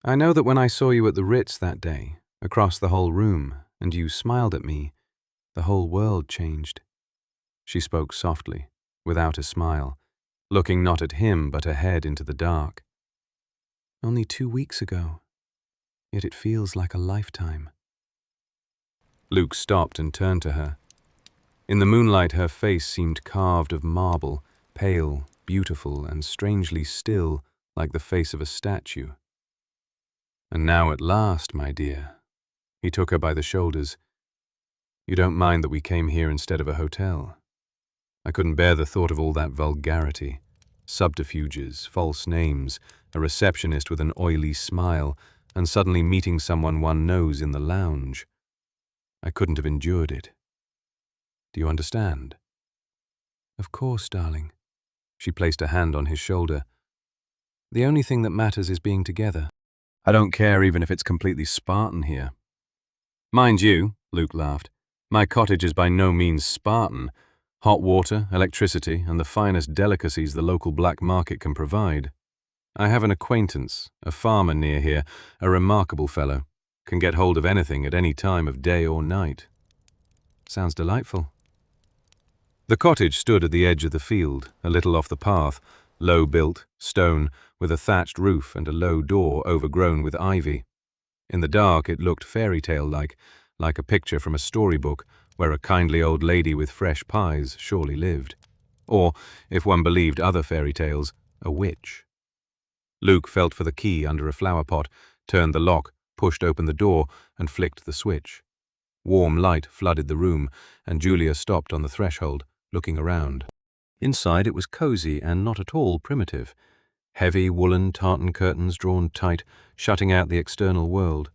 "I know that when I saw you at the Ritz that day, across the whole room, and you smiled at me, the whole world changed." She spoke softly, without a smile, looking not at him but ahead into the dark. "Only 2 weeks ago, yet it feels like a lifetime." Luke stopped and turned to her. In the moonlight her face seemed carved of marble, pale, beautiful, and strangely still, like the face of a statue. "And now at last, my dear," he took her by the shoulders. "You don't mind that we came here instead of a hotel? I couldn't bear the thought of all that vulgarity, subterfuges, false names, a receptionist with an oily smile, and suddenly meeting someone one knows in the lounge. I couldn't have endured it. Do you understand?" "Of course, darling." She placed a hand on his shoulder. "The only thing that matters is being together. I don't care even if it's completely Spartan here." "Mind you," Luke laughed, "my cottage is by no means Spartan. Hot water, electricity, and the finest delicacies the local black market can provide. I have an acquaintance, a farmer near here, a remarkable fellow, can get hold of anything at any time of day or night." "Sounds delightful." The cottage stood at the edge of the field, a little off the path, low-built, stone, with a thatched roof and a low door overgrown with ivy. In the dark it looked fairy-tale-like, like a picture from a storybook, where a kindly old lady with fresh pies surely lived. Or, if one believed other fairy tales, a witch. Luke felt for the key under a flower pot, turned the lock, pushed open the door, and flicked the switch. Warm light flooded the room, and Julia stopped on the threshold, looking around. Inside it was cozy and not at all primitive. Heavy woolen tartan curtains drawn tight, shutting out the external world.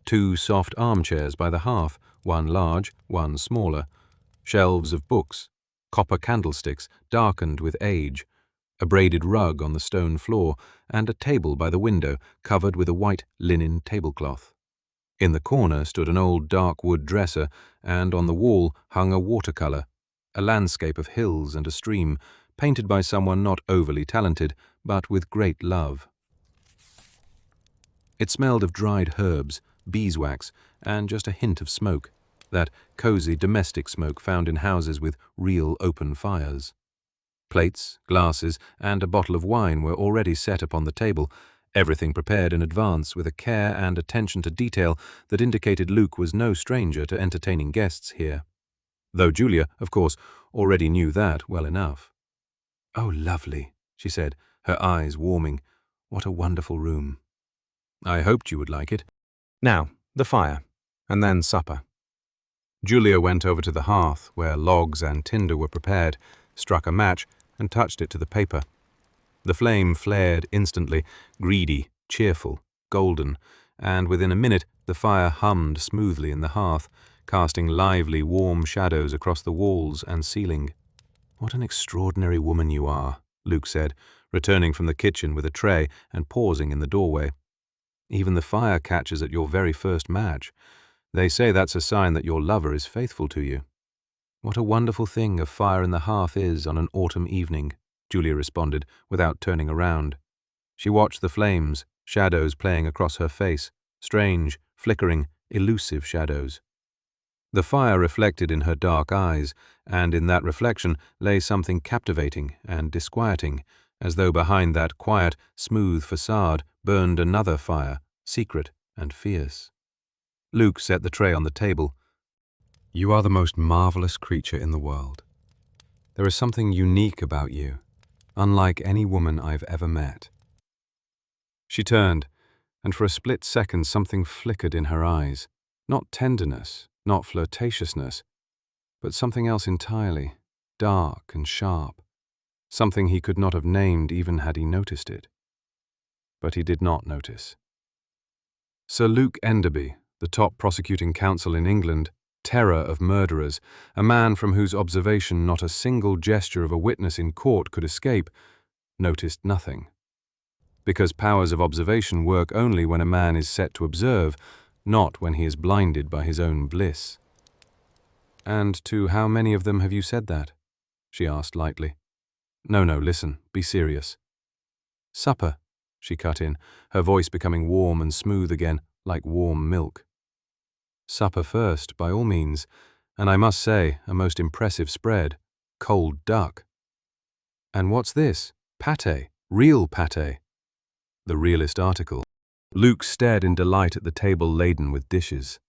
2 soft armchairs by the hearth, one large, one smaller. Shelves of books. copper candlesticks darkened with age, a braided rug on the stone floor, and a table by the window covered with a white linen tablecloth. In the corner stood an old dark wood dresser, and on the wall hung a watercolor, a landscape of hills and a stream, painted by someone not overly talented, but with great love. It smelled of dried herbs, beeswax, and just a hint of smoke, that cozy domestic smoke found in houses with real open fires. Plates, glasses, and a bottle of wine were already set upon the table, everything prepared in advance with a care and attention to detail that indicated Luke was no stranger to entertaining guests here, though Julia, of course, already knew that well enough. "Oh, lovely," she said, her eyes warming. "What a wonderful room. I hoped you would like it." Now, the fire, and then supper. Julia went over to the hearth, where logs and tinder were prepared, struck a match, and touched it to the paper. The flame flared instantly, greedy, cheerful, golden, and within a minute the fire hummed smoothly in the hearth, casting lively, warm shadows across the walls and ceiling. "What an extraordinary woman you are," Luke said, returning from the kitchen with a tray and pausing in the doorway. "Even the fire catches at your very first match. They say that's a sign that your lover is faithful to you." "What a wonderful thing a fire in the hearth is on an autumn evening," Julia responded, without turning around. She watched the flames, shadows playing across her face, strange, flickering, elusive shadows. The fire reflected in her dark eyes, and in that reflection lay something captivating and disquieting, as though behind that quiet, smooth facade burned another fire, secret and fierce. Luke set the tray on the table. "You are the most marvelous creature in the world. There is something unique about you, unlike any woman I've ever met." She turned, and for a split second something flickered in her eyes. Not tenderness, not flirtatiousness, but something else entirely, dark and sharp, something he could not have named even had he noticed it. But he did not notice. Sir Luke Enderby, the top prosecuting counsel in England, terror of murderers, a man from whose observation not a single gesture of a witness in court could escape, noticed nothing. Because powers of observation work only when a man is set to observe, not when he is blinded by his own bliss. "And to how many of them have you said that?" she asked lightly. No, listen, be serious." "Supper," she cut in, her voice becoming warm and smooth again, like warm milk. "Supper first, by all means, and I must say, a most impressive spread. Cold duck." "And what's this? Pâté, real pâté." "The realest article." Luke stared in delight at the table laden with dishes.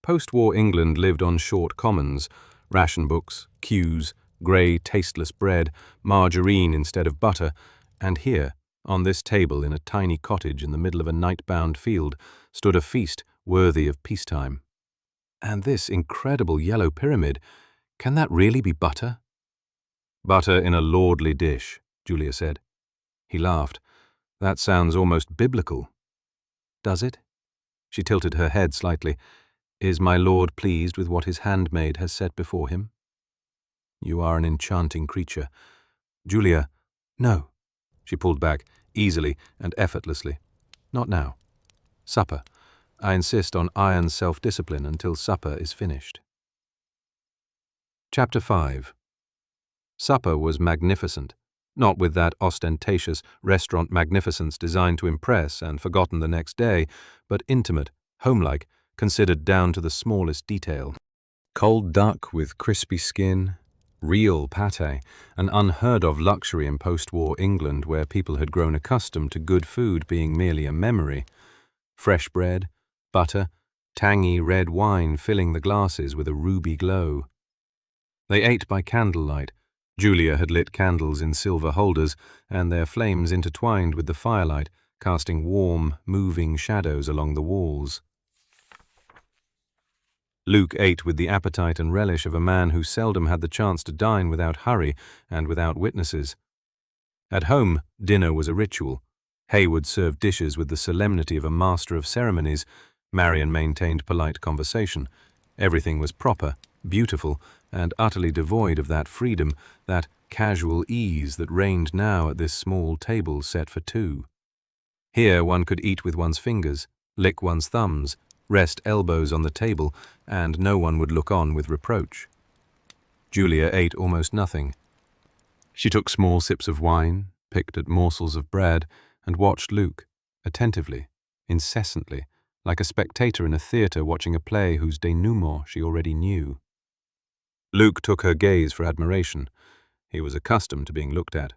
Post-war England lived on short commons, ration books, queues, grey, tasteless bread, margarine instead of butter, and here, on this table in a tiny cottage in the middle of a night-bound field, stood a feast worthy of peacetime. "And this incredible yellow pyramid, can that really be butter?" "Butter in a lordly dish," Julia said. He laughed. "That sounds almost biblical." "Does it?" She tilted her head slightly. "Is my lord pleased with what his handmaid has set before him?" "You are an enchanting creature." "Julia, no." She pulled back, easily and effortlessly. "Not now. Supper. I insist on iron self-discipline until supper is finished." Chapter 5. Supper was magnificent, not with that ostentatious restaurant magnificence designed to impress and forgotten the next day, but intimate, homelike, considered down to the smallest detail. Cold duck with crispy skin, real pâté, an unheard-of luxury in post-war England where people had grown accustomed to good food being merely a memory. Fresh bread, butter, tangy red wine filling the glasses with a ruby glow. They ate by candlelight. Julia had lit candles in silver holders, and their flames intertwined with the firelight, casting warm, moving shadows along the walls. Luke ate with the appetite and relish of a man who seldom had the chance to dine without hurry and without witnesses. At home, dinner was a ritual. Hayward served dishes with the solemnity of a master of ceremonies. Marion maintained polite conversation. Everything was proper, beautiful, and utterly devoid of that freedom, that casual ease that reigned now at this small table set for two. Here one could eat with one's fingers, lick one's thumbs, rest elbows on the table, and no one would look on with reproach. Julia ate almost nothing. She took small sips of wine, picked at morsels of bread, and watched Luke, attentively, incessantly, like a spectator in a theatre watching a play whose denouement she already knew. Luke took her gaze for admiration. He was accustomed to being looked at.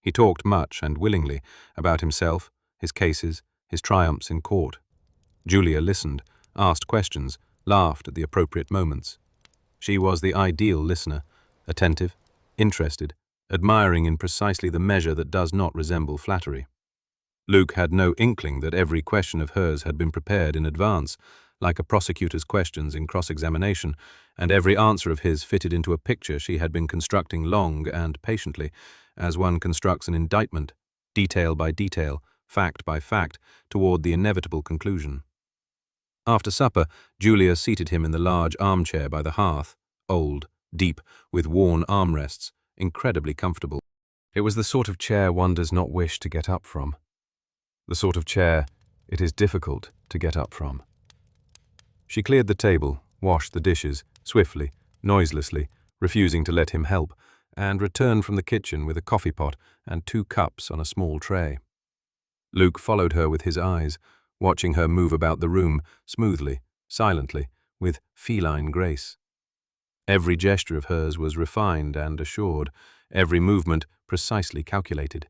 He talked much and willingly about himself, his cases, his triumphs in court. Julia listened, asked questions, laughed at the appropriate moments. She was the ideal listener, attentive, interested, admiring in precisely the measure that does not resemble flattery. Luke had no inkling that every question of hers had been prepared in advance, like a prosecutor's questions in cross-examination, and every answer of his fitted into a picture she had been constructing long and patiently, as one constructs an indictment, detail by detail, fact by fact, toward the inevitable conclusion. After supper, Julia seated him in the large armchair by the hearth, old, deep, with worn armrests, incredibly comfortable. It was the sort of chair one does not wish to get up from. The sort of chair it is difficult to get up from. She cleared the table, washed the dishes, swiftly, noiselessly, refusing to let him help, and returned from the kitchen with a coffee pot and 2 cups on a small tray. Luke followed her with his eyes, watching her move about the room, smoothly, silently, with feline grace. Every gesture of hers was refined and assured, every movement precisely calculated.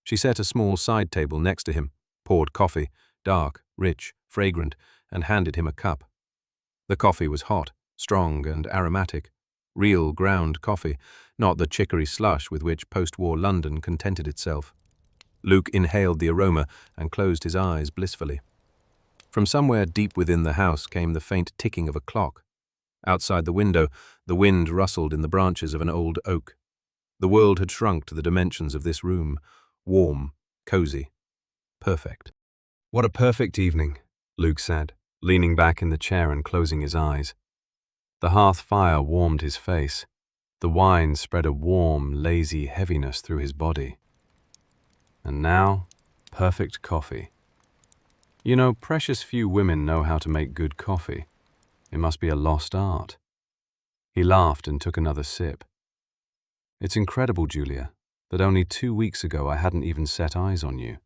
She set a small side table next to him, poured coffee, dark, rich, fragrant, and handed him a cup. The coffee was hot, strong, and aromatic. Real ground coffee, not the chicory slush with which post-war London contented itself. Luke inhaled the aroma and closed his eyes blissfully. From somewhere deep within the house came the faint ticking of a clock. Outside the window, the wind rustled in the branches of an old oak. The world had shrunk to the dimensions of this room, warm, cozy, perfect. "What a perfect evening," Luke said, leaning back in the chair and closing his eyes. The hearth fire warmed his face. The wine spread a warm, lazy heaviness through his body. And now, perfect coffee. You know, precious few women know how to make good coffee. It must be a lost art. He laughed and took another sip. It's incredible, Julia, that only 2 weeks ago I hadn't even set eyes on you.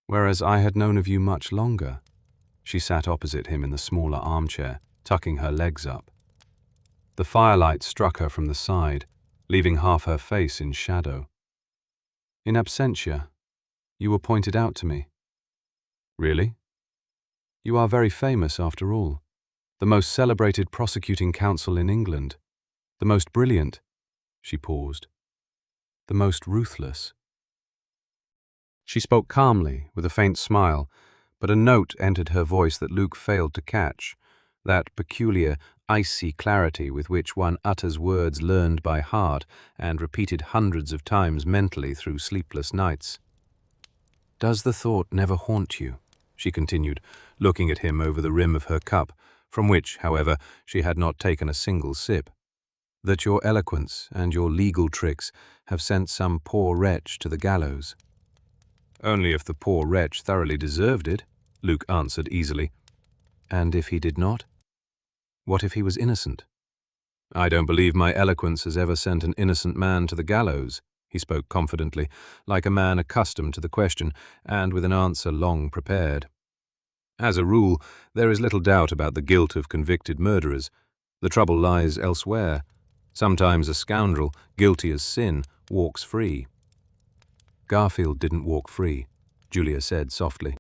Whereas I had known of you much longer. She sat opposite him in the smaller armchair, tucking her legs up. The firelight struck her from the side, leaving half her face in shadow. In absentia, you were pointed out to me. Really? You are very famous after all. The most celebrated prosecuting counsel in England. The most brilliant. She paused. The most ruthless. She spoke calmly, with a faint smile, but a note entered her voice that Luke failed to catch, that peculiar, icy clarity with which one utters words learned by heart and repeated hundreds of times mentally through sleepless nights. "Does the thought never haunt you?" she continued, looking at him over the rim of her cup, from which, however, she had not taken a single sip. "That your eloquence and your legal tricks have sent some poor wretch to the gallows?" "Only if the poor wretch thoroughly deserved it," Luke answered easily. "And if he did not? What if he was innocent?" "I don't believe my eloquence has ever sent an innocent man to the gallows," he spoke confidently, like a man accustomed to the question, and with an answer long prepared. "As a rule, there is little doubt about the guilt of convicted murderers. The trouble lies elsewhere. Sometimes a scoundrel, guilty as sin, walks free." "Garfield didn't walk free," Julia said softly.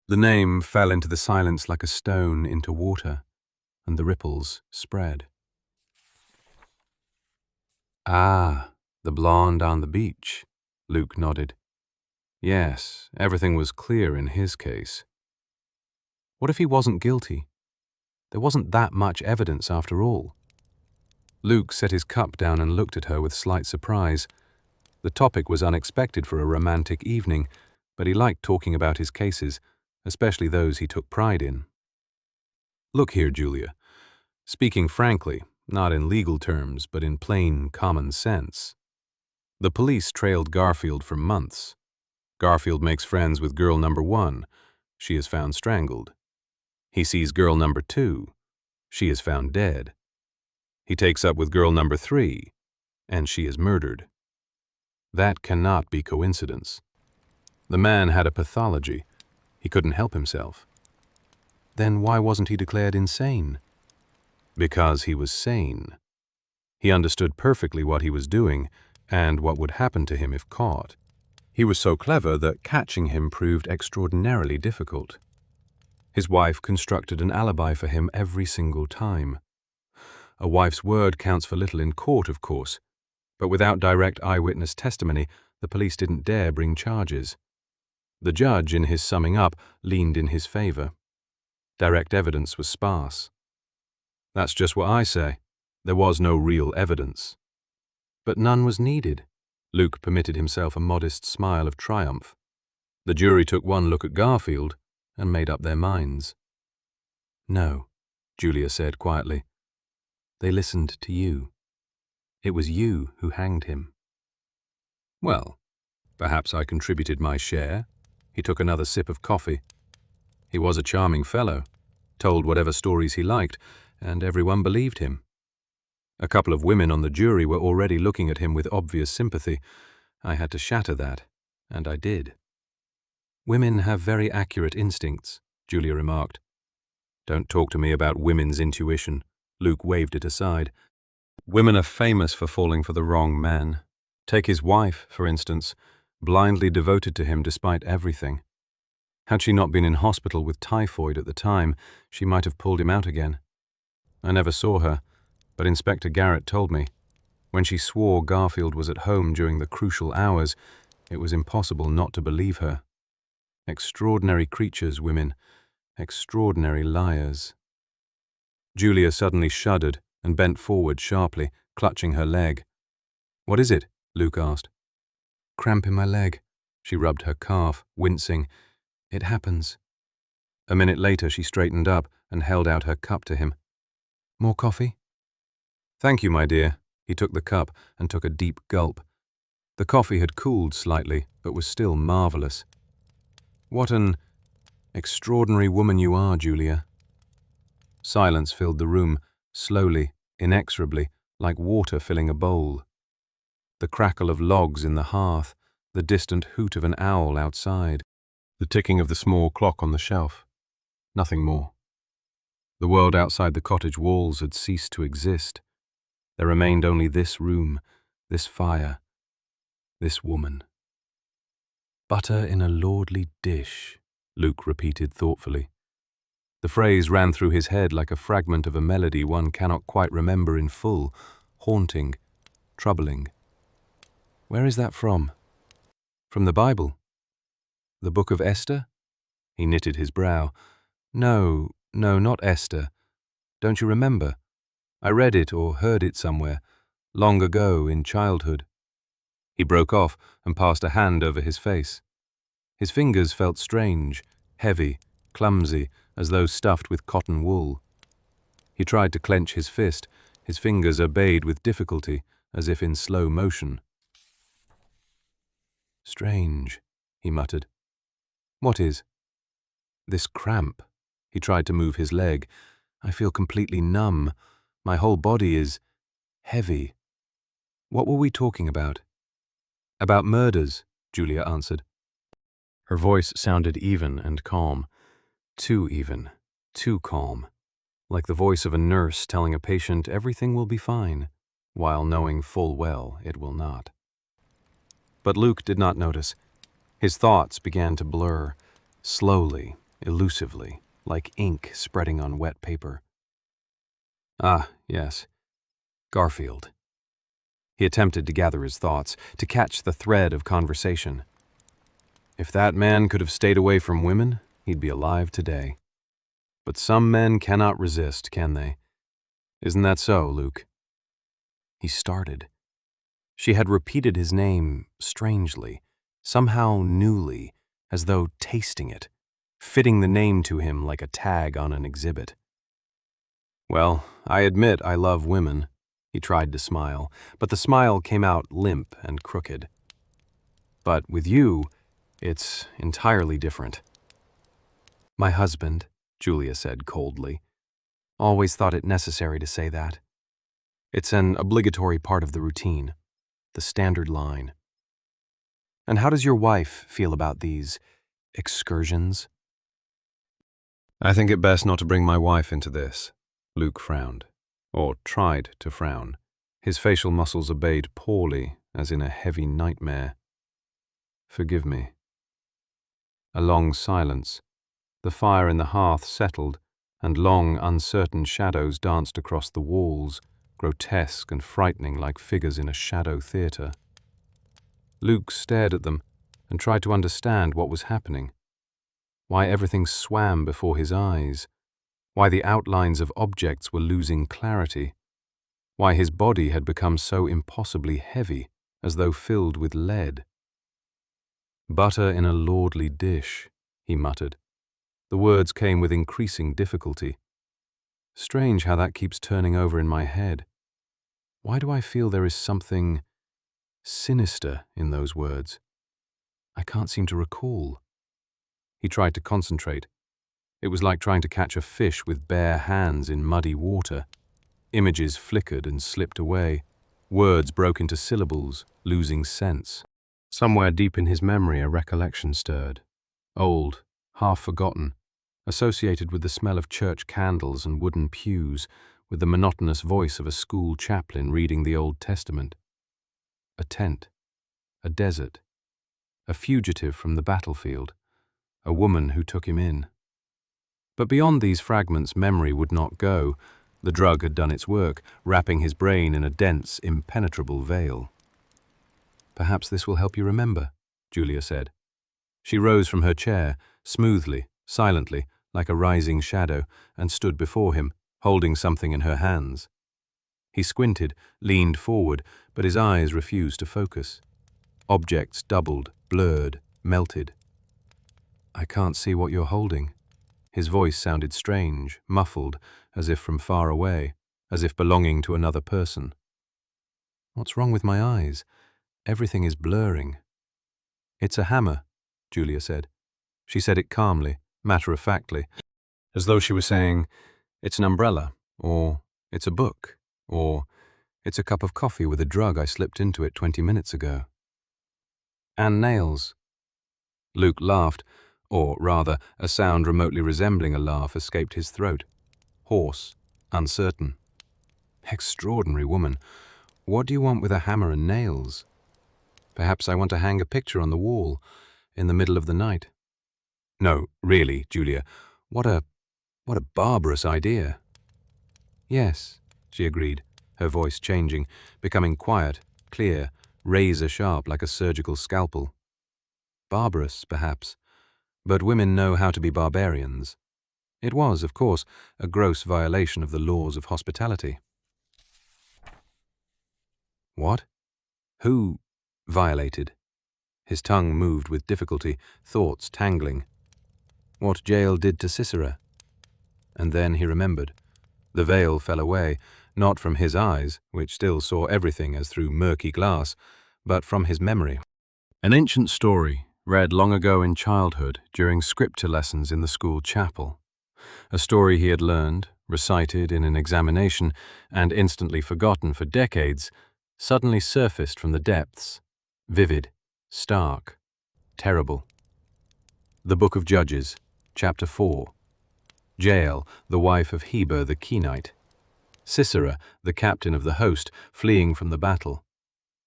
The name fell into the silence like a stone into water, and the ripples spread. "Ah, the blonde on the beach," Luke nodded. "Yes, everything was clear in his case." What if he wasn't guilty? There wasn't that much evidence after all. Luke set his cup down and looked at her with slight surprise. The topic was unexpected for a romantic evening, but he liked talking about his cases, especially those he took pride in. "Look here, Julia. Speaking frankly, Not in legal terms, but in plain common sense. The police trailed Garfield for months. Garfield makes friends with girl number 1. She is found strangled. He sees girl number 2. She is found dead. He takes up with girl number 3, and she is murdered. That cannot be coincidence. The man had a pathology. He couldn't help himself. Then why wasn't he declared insane? Because he was sane. He understood perfectly what he was doing and what would happen to him if caught. He was so clever that catching him proved extraordinarily difficult. His wife constructed an alibi for him every single time. A wife's word counts for little in court, of course, but without direct eyewitness testimony, the police didn't dare bring charges. The judge, in his summing up, leaned in his favor. Direct evidence was sparse. That's just what I say. There was no real evidence. But none was needed. Luke permitted himself a modest smile of triumph. The jury took one look at Garfield and made up their minds. No, Julia said quietly. They listened to you. It was you who hanged him. Well, perhaps I contributed my share. He took another sip of coffee. He was a charming fellow, told whatever stories he liked, and everyone believed him. A couple of women on the jury were already looking at him with obvious sympathy. I had to shatter that, and I did. Women have very accurate instincts, Julia remarked. Don't talk to me about women's intuition. Luke waved it aside. Women are famous for falling for the wrong men. Take his wife, for instance, blindly devoted to him despite everything. Had she not been in hospital with typhoid at the time, she might have pulled him out again. I never saw her, but Inspector Garrett told me. When she swore Garfield was at home during the crucial hours, it was impossible not to believe her. Extraordinary creatures, women. Extraordinary liars. Julia suddenly shuddered and bent forward sharply, clutching her leg. What is it? Luke asked. Cramp in my leg. She rubbed her calf, wincing. It happens. A minute later she straightened up and held out her cup to him. More coffee? Thank you, my dear. He took the cup and took a deep gulp. The coffee had cooled slightly, but was still marvelous. What an extraordinary woman you are, Julia. Silence filled the room, slowly, inexorably, like water filling a bowl. The crackle of logs in the hearth, the distant hoot of an owl outside, the ticking of the small clock on the shelf. Nothing more. The world outside the cottage walls had ceased to exist. There remained only this room, this fire, this woman. Butter in a lordly dish, Luke repeated thoughtfully. The phrase ran through his head like a fragment of a melody one cannot quite remember in full, haunting, troubling. Where is that from? From the Bible? The Book of Esther? He knitted his brow. No, not Esther. Don't you remember? I read it or heard it somewhere, long ago in childhood. He broke off and passed a hand over his face. His fingers felt strange, heavy, clumsy, as though stuffed with cotton wool. He tried to clench his fist. His fingers obeyed with difficulty, as if in slow motion. Strange, he muttered. What is? This cramp. He tried to move his leg. I feel completely numb. My whole body is heavy. What were we talking about? About murders, Julia answered. Her voice sounded even and calm. Too even, too calm. Like the voice of a nurse telling a patient everything will be fine, while knowing full well it will not. But Luke did not notice. His thoughts began to blur, slowly, elusively, like ink spreading on wet paper. Ah, yes. Garfield. He attempted to gather his thoughts, to catch the thread of conversation. If that man could have stayed away from women, he'd be alive today. But some men cannot resist, can they? Isn't that so, Luke? He started. She had repeated his name strangely, somehow newly, as though tasting it, fitting the name to him like a tag on an exhibit. Well, I admit I love women. He tried to smile, but the smile came out limp and crooked. But with you, it's entirely different. My husband, Julia said coldly, always thought it necessary to say that. It's an obligatory part of the routine, the standard line. And how does your wife feel about these excursions? I think it best not to bring my wife into this. Luke frowned, or tried to frown. His facial muscles obeyed poorly, as in a heavy nightmare. Forgive me. A long silence. The fire in the hearth settled, and long, uncertain shadows danced across the walls, grotesque and frightening like figures in a shadow theatre. Luke stared at them and tried to understand what was happening. Why everything swam before his eyes. Why the outlines of objects were losing clarity. Why his body had become so impossibly heavy, as though filled with lead. Butter in a lordly dish, he muttered. The words came with increasing difficulty. Strange how that keeps turning over in my head. Why do I feel there is something sinister in those words? I can't seem to recall. He tried to concentrate. It was like trying to catch a fish with bare hands in muddy water. Images flickered and slipped away. Words broke into syllables, losing sense. Somewhere deep in his memory a recollection stirred. Old, half forgotten, associated with the smell of church candles and wooden pews, with the monotonous voice of a school chaplain reading the Old Testament. A tent, a desert, a fugitive from the battlefield, a woman who took him in. But beyond these fragments memory would not go. The drug had done its work, wrapping his brain in a dense, impenetrable veil. Perhaps this will help you remember, Julia said. She rose from her chair, smoothly, silently, like a rising shadow, and stood before him, holding something in her hands. He squinted, leaned forward, but his eyes refused to focus. Objects doubled, blurred, melted. I can't see what you're holding. His voice sounded strange, muffled, as if from far away, as if belonging to another person. What's wrong with my eyes? Everything is blurring. It's a hammer, Julia said. She said it calmly, matter-of-factly, as though she were saying, it's an umbrella, or it's a book, or it's a cup of coffee with a drug I slipped into it 20 minutes ago. And nails. Luke laughed, or rather, a sound remotely resembling a laugh escaped his throat. Hoarse, uncertain. Extraordinary woman. What do you want with a hammer and nails? Perhaps I want to hang a picture on the wall, in the middle of the night. No, really, Julia, what a barbarous idea. Yes, she agreed, her voice changing, becoming quiet, clear, razor-sharp like a surgical scalpel. Barbarous, perhaps, but women know how to be barbarians. It was, of course, a gross violation of the laws of hospitality. What? Who violated? His tongue moved with difficulty, thoughts tangling. What Jael did to Sisera? And then he remembered. The veil fell away, not from his eyes, which still saw everything as through murky glass, but from his memory. An ancient story, read long ago in childhood during scripture lessons in the school chapel. A story he had learned, recited in an examination, and instantly forgotten for decades, suddenly surfaced from the depths, vivid, stark, terrible. The Book of Judges, Chapter 4. Jael, the wife of Heber the Kenite. Sisera, the captain of the host, fleeing from the battle.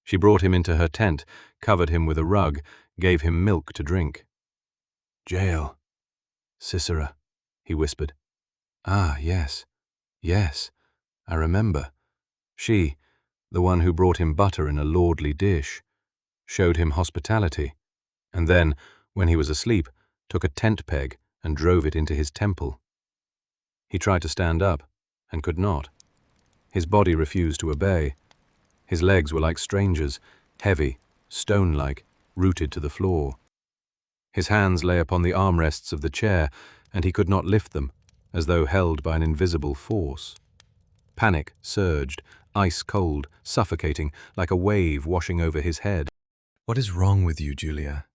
She brought him into her tent, covered him with a rug, gave him milk to drink. Jael. Sisera, he whispered. Ah, yes, yes, I remember. She, the one who brought him butter in a lordly dish, showed him hospitality, and then, when he was asleep, took a tent peg and drove it into his temple. He tried to stand up, and could not. His body refused to obey. His legs were like strangers, heavy, stone-like, rooted to the floor. His hands lay upon the armrests of the chair, and he could not lift them, as though held by an invisible force. Panic surged, ice-cold, suffocating, like a wave washing over his head. "What is wrong with you, Julia?"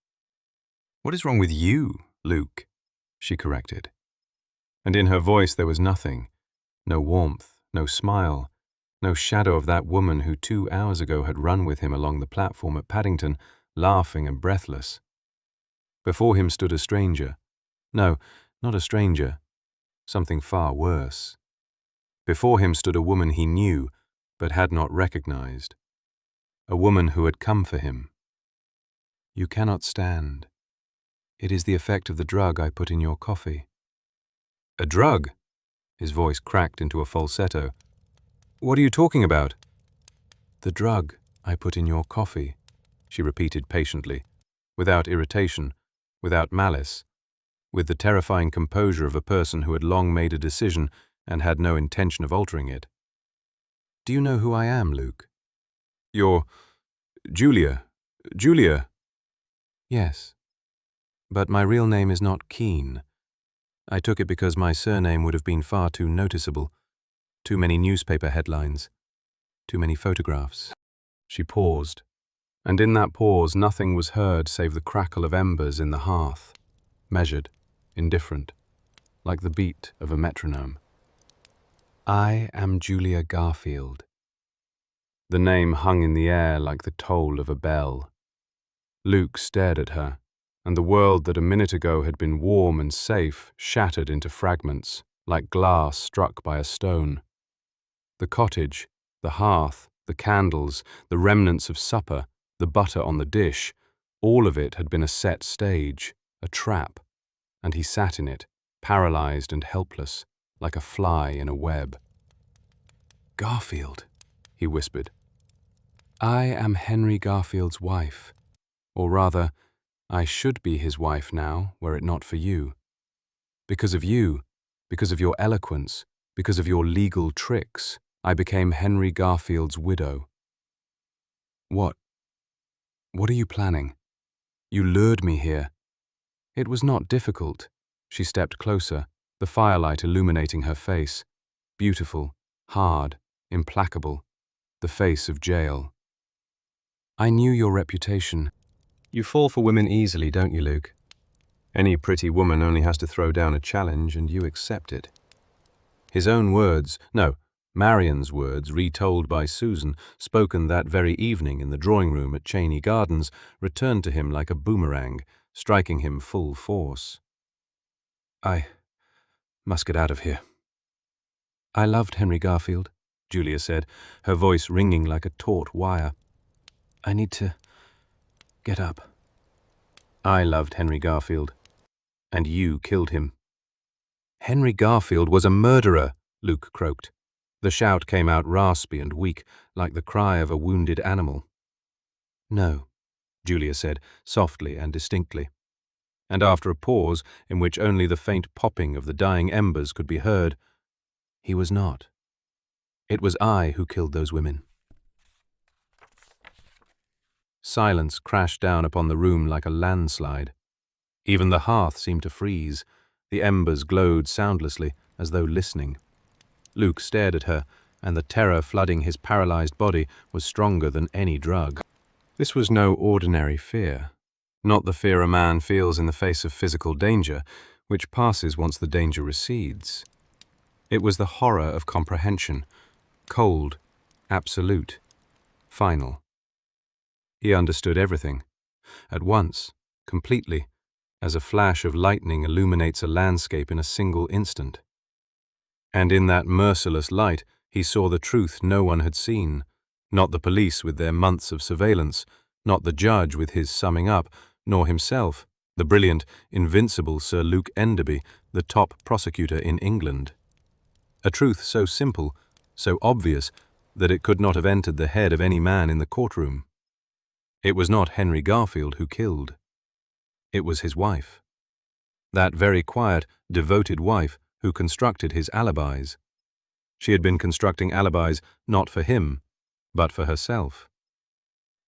"What is wrong with you, Luke?" she corrected. And in her voice there was nothing, no warmth, no smile, no shadow of that woman who 2 hours ago had run with him along the platform at Paddington, laughing and breathless. Before him stood a stranger. No, not a stranger. Something far worse. Before him stood a woman he knew, but had not recognized. A woman who had come for him. "You cannot stand. It is the effect of the drug I put in your coffee." "A drug?" His voice cracked into a falsetto. "What are you talking about?" "The drug I put in your coffee," she repeated patiently, without irritation, without malice, with the terrifying composure of a person who had long made a decision and had no intention of altering it. "Do you know who I am, Luke?" "You're Julia. Julia." "Yes. But my real name is not Keene. I took it because my surname would have been far too noticeable. Too many newspaper headlines. Too many photographs." She paused, and in that pause nothing was heard save the crackle of embers in the hearth, measured, indifferent, like the beat of a metronome. "I am Julia Garfield." The name hung in the air like the toll of a bell. Luke stared at her, and the world that a minute ago had been warm and safe shattered into fragments, like glass struck by a stone. The cottage, the hearth, the candles, the remnants of supper, the butter on the dish, all of it had been a set stage, a trap, and he sat in it, paralyzed and helpless, like a fly in a web. "Garfield," he whispered. "I am Henry Garfield's wife. Or rather, I should be his wife now, were it not for you. Because of you, because of your eloquence, because of your legal tricks, I became Henry Garfield's widow." What are you planning? You lured me here." It was not difficult. She stepped closer, the firelight illuminating her face. Beautiful, hard, implacable, the face of jail. "I knew your reputation. You fall for women easily, don't you, Luke? Any pretty woman only has to throw down a challenge and you accept it." His own words, no, Marian's words, retold by Susan, spoken that very evening in the drawing-room at Cheney Gardens, returned to him like a boomerang, striking him full force. "I must get out of here." "I loved Henry Garfield," Julia said, her voice ringing like a taut wire. "I need to get up." "I loved Henry Garfield, and you killed him." "Henry Garfield was a murderer," Luke croaked. The shout came out raspy and weak, like the cry of a wounded animal. "No," Julia said, softly and distinctly. And after a pause, in which only the faint popping of the dying embers could be heard, "He was not. It was I who killed those women." Silence crashed down upon the room like a landslide. Even the hearth seemed to freeze. The embers glowed soundlessly, as though listening. Luke stared at her, and the terror flooding his paralyzed body was stronger than any drug. This was no ordinary fear. Not the fear a man feels in the face of physical danger, which passes once the danger recedes. It was the horror of comprehension, cold, absolute, final. He understood everything, at once, completely, as a flash of lightning illuminates a landscape in a single instant. And in that merciless light, he saw the truth no one had seen, not the police with their months of surveillance, not the judge with his summing up, nor himself, the brilliant, invincible Sir Luke Enderby, the top prosecutor in England. A truth so simple, so obvious, that it could not have entered the head of any man in the courtroom. It was not Henry Garfield who killed. It was his wife. That very quiet, devoted wife who constructed his alibis. She had been constructing alibis not for him, but for herself.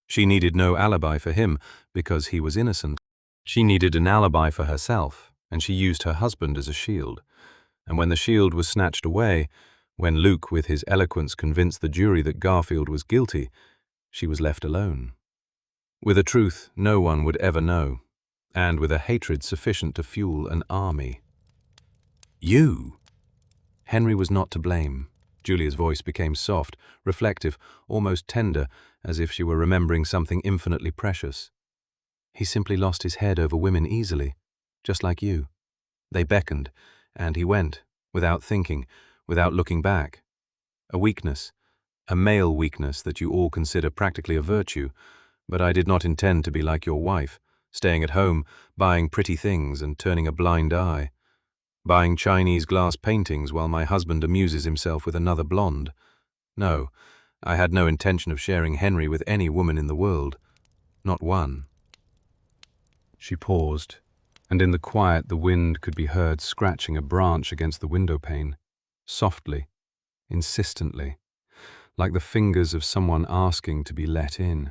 She needed no alibi for him because he was innocent. She needed an alibi for herself, and she used her husband as a shield. And when the shield was snatched away, When Luke, with his eloquence, convinced the jury that Garfield was guilty, she was left alone. With a truth no one would ever know, and with a hatred sufficient to fuel an army. You! Henry was not to blame. Julia's voice became soft, reflective, almost tender, as if she were remembering something infinitely precious. He simply lost his head over women easily, just like you. They beckoned, and he went, without thinking, without looking back. A weakness, a male weakness that you all consider practically a virtue, but I did not intend to be like your wife, staying at home, buying pretty things and turning a blind eye. Buying Chinese glass paintings while my husband amuses himself with another blonde. No, I had no intention of sharing Henry with any woman in the world. Not one. She paused, and in the quiet the wind could be heard scratching a branch against the window pane, softly, insistently, like the fingers of someone asking to be let in.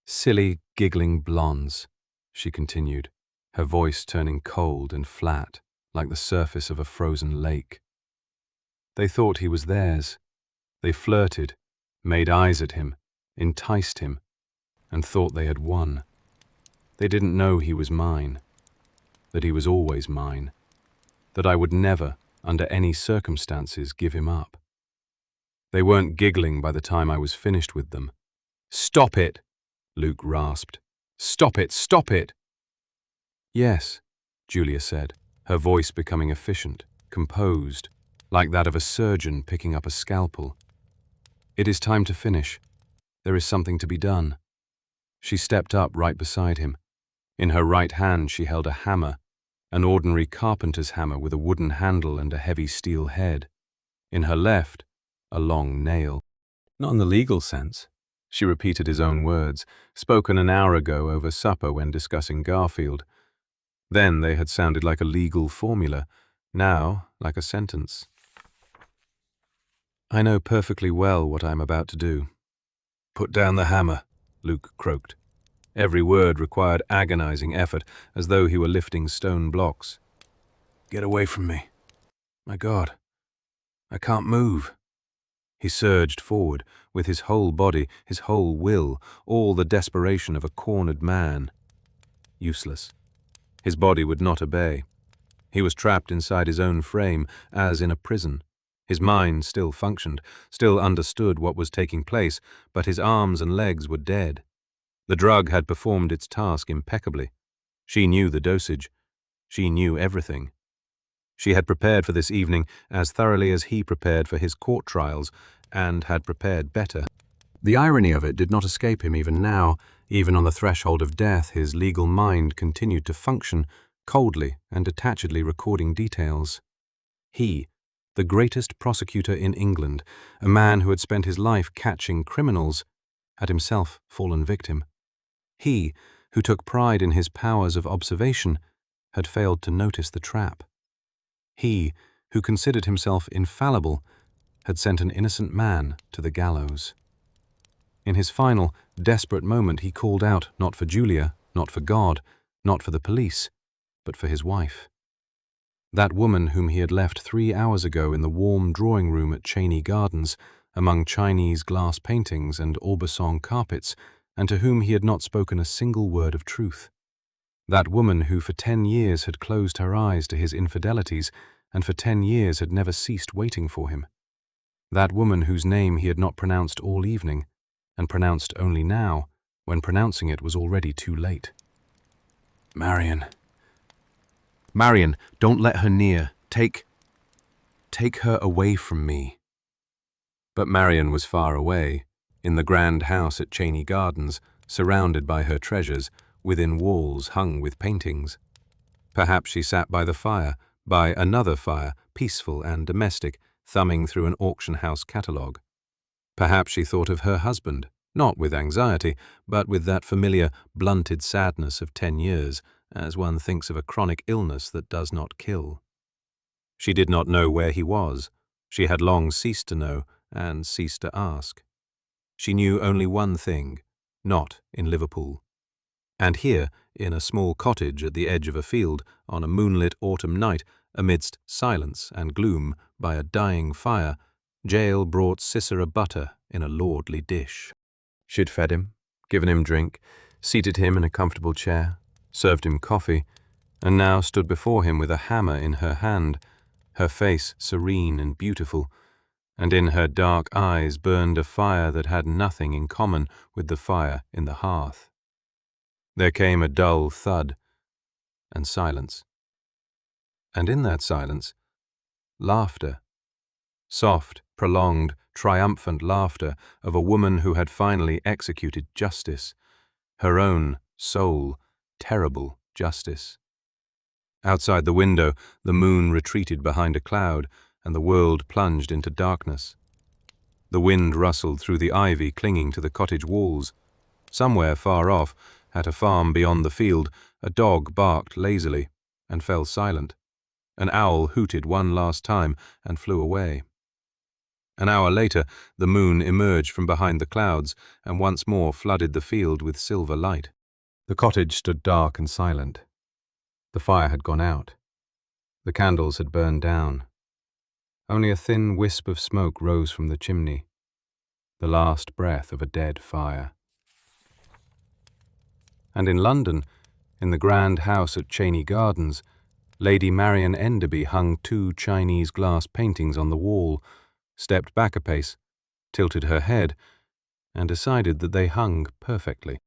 Silly, giggling blondes, she continued, her voice turning cold and flat, like the surface of a frozen lake. They thought he was theirs. They flirted, made eyes at him, enticed him, and thought they had won. They didn't know he was mine, that he was always mine, that I would never, under any circumstances, give him up. They weren't giggling by the time I was finished with them. "Stop it!" Luke rasped. "Stop it! Stop it!" "Yes," Julia said, her voice becoming efficient, composed, like that of a surgeon picking up a scalpel. "It is time to finish. There is something to be done." She stepped up right beside him. In her right hand she held a hammer, an ordinary carpenter's hammer with a wooden handle and a heavy steel head. In her left, a long nail. "Not in the legal sense," she repeated his own words, spoken an hour ago over supper when discussing Garfield. Then they had sounded like a legal formula, now like a sentence. "I know perfectly well what I am about to do." "Put down the hammer," Luke croaked. Every word required agonizing effort, as though he were lifting stone blocks. "Get away from me. My God, I can't move." He surged forward, with his whole body, his whole will, all the desperation of a cornered man. Useless. His body would not obey. He was trapped inside his own frame, as in a prison. His mind still functioned, still understood what was taking place, but his arms and legs were dead. The drug had performed its task impeccably. She knew the dosage. She knew everything. She had prepared for this evening as thoroughly as he prepared for his court trials, and had prepared better. The irony of it did not escape him even now. Even on the threshold of death, his legal mind continued to function, coldly and detachedly recording details. He, the greatest prosecutor in England, a man who had spent his life catching criminals, had himself fallen victim. He, who took pride in his powers of observation, had failed to notice the trap. He, who considered himself infallible, had sent an innocent man to the gallows. In his final, desperate moment he called out not for Julia, not for God, not for the police, but for his wife. That woman whom he had left 3 hours ago in the warm drawing room at Cheney Gardens, among Chinese glass paintings and Aubusson carpets, and to whom he had not spoken a single word of truth. That woman who for 10 years had closed her eyes to his infidelities, and for 10 years had never ceased waiting for him. That woman whose name he had not pronounced all evening, and pronounced only now, when pronouncing it was already too late. "Marion. Marion, don't let her near. Take her away from me." But Marion was far away, in the grand house at Cheney Gardens, surrounded by her treasures, within walls hung with paintings. Perhaps she sat by the fire, by another fire, peaceful and domestic, thumbing through an auction house catalogue. Perhaps she thought of her husband, not with anxiety, but with that familiar, blunted sadness of 10 years, as one thinks of a chronic illness that does not kill. She did not know where he was. She had long ceased to know, and ceased to ask. She knew only one thing, not in Liverpool. And here, in a small cottage at the edge of a field, on a moonlit autumn night, amidst silence and gloom by a dying fire, Jael brought Sisera butter in a lordly dish. She'd fed him, given him drink, seated him in a comfortable chair, served him coffee, and now stood before him with a hammer in her hand, her face serene and beautiful, and in her dark eyes burned a fire that had nothing in common with the fire in the hearth. There came a dull thud, and silence. And in that silence, laughter. Soft, prolonged, triumphant laughter of a woman who had finally executed justice, her own sole, terrible justice. Outside the window, the moon retreated behind a cloud, and the world plunged into darkness. The wind rustled through the ivy clinging to the cottage walls. Somewhere far off, at a farm beyond the field, a dog barked lazily and fell silent. An owl hooted one last time and flew away. An hour later, the moon emerged from behind the clouds and once more flooded the field with silver light. The cottage stood dark and silent. The fire had gone out. The candles had burned down. Only a thin wisp of smoke rose from the chimney, the last breath of a dead fire. And in London, in the grand house at Cheney Gardens, Lady Marian Enderby hung 2 Chinese glass paintings on the wall, stepped back a pace, tilted her head, and decided that they hung perfectly.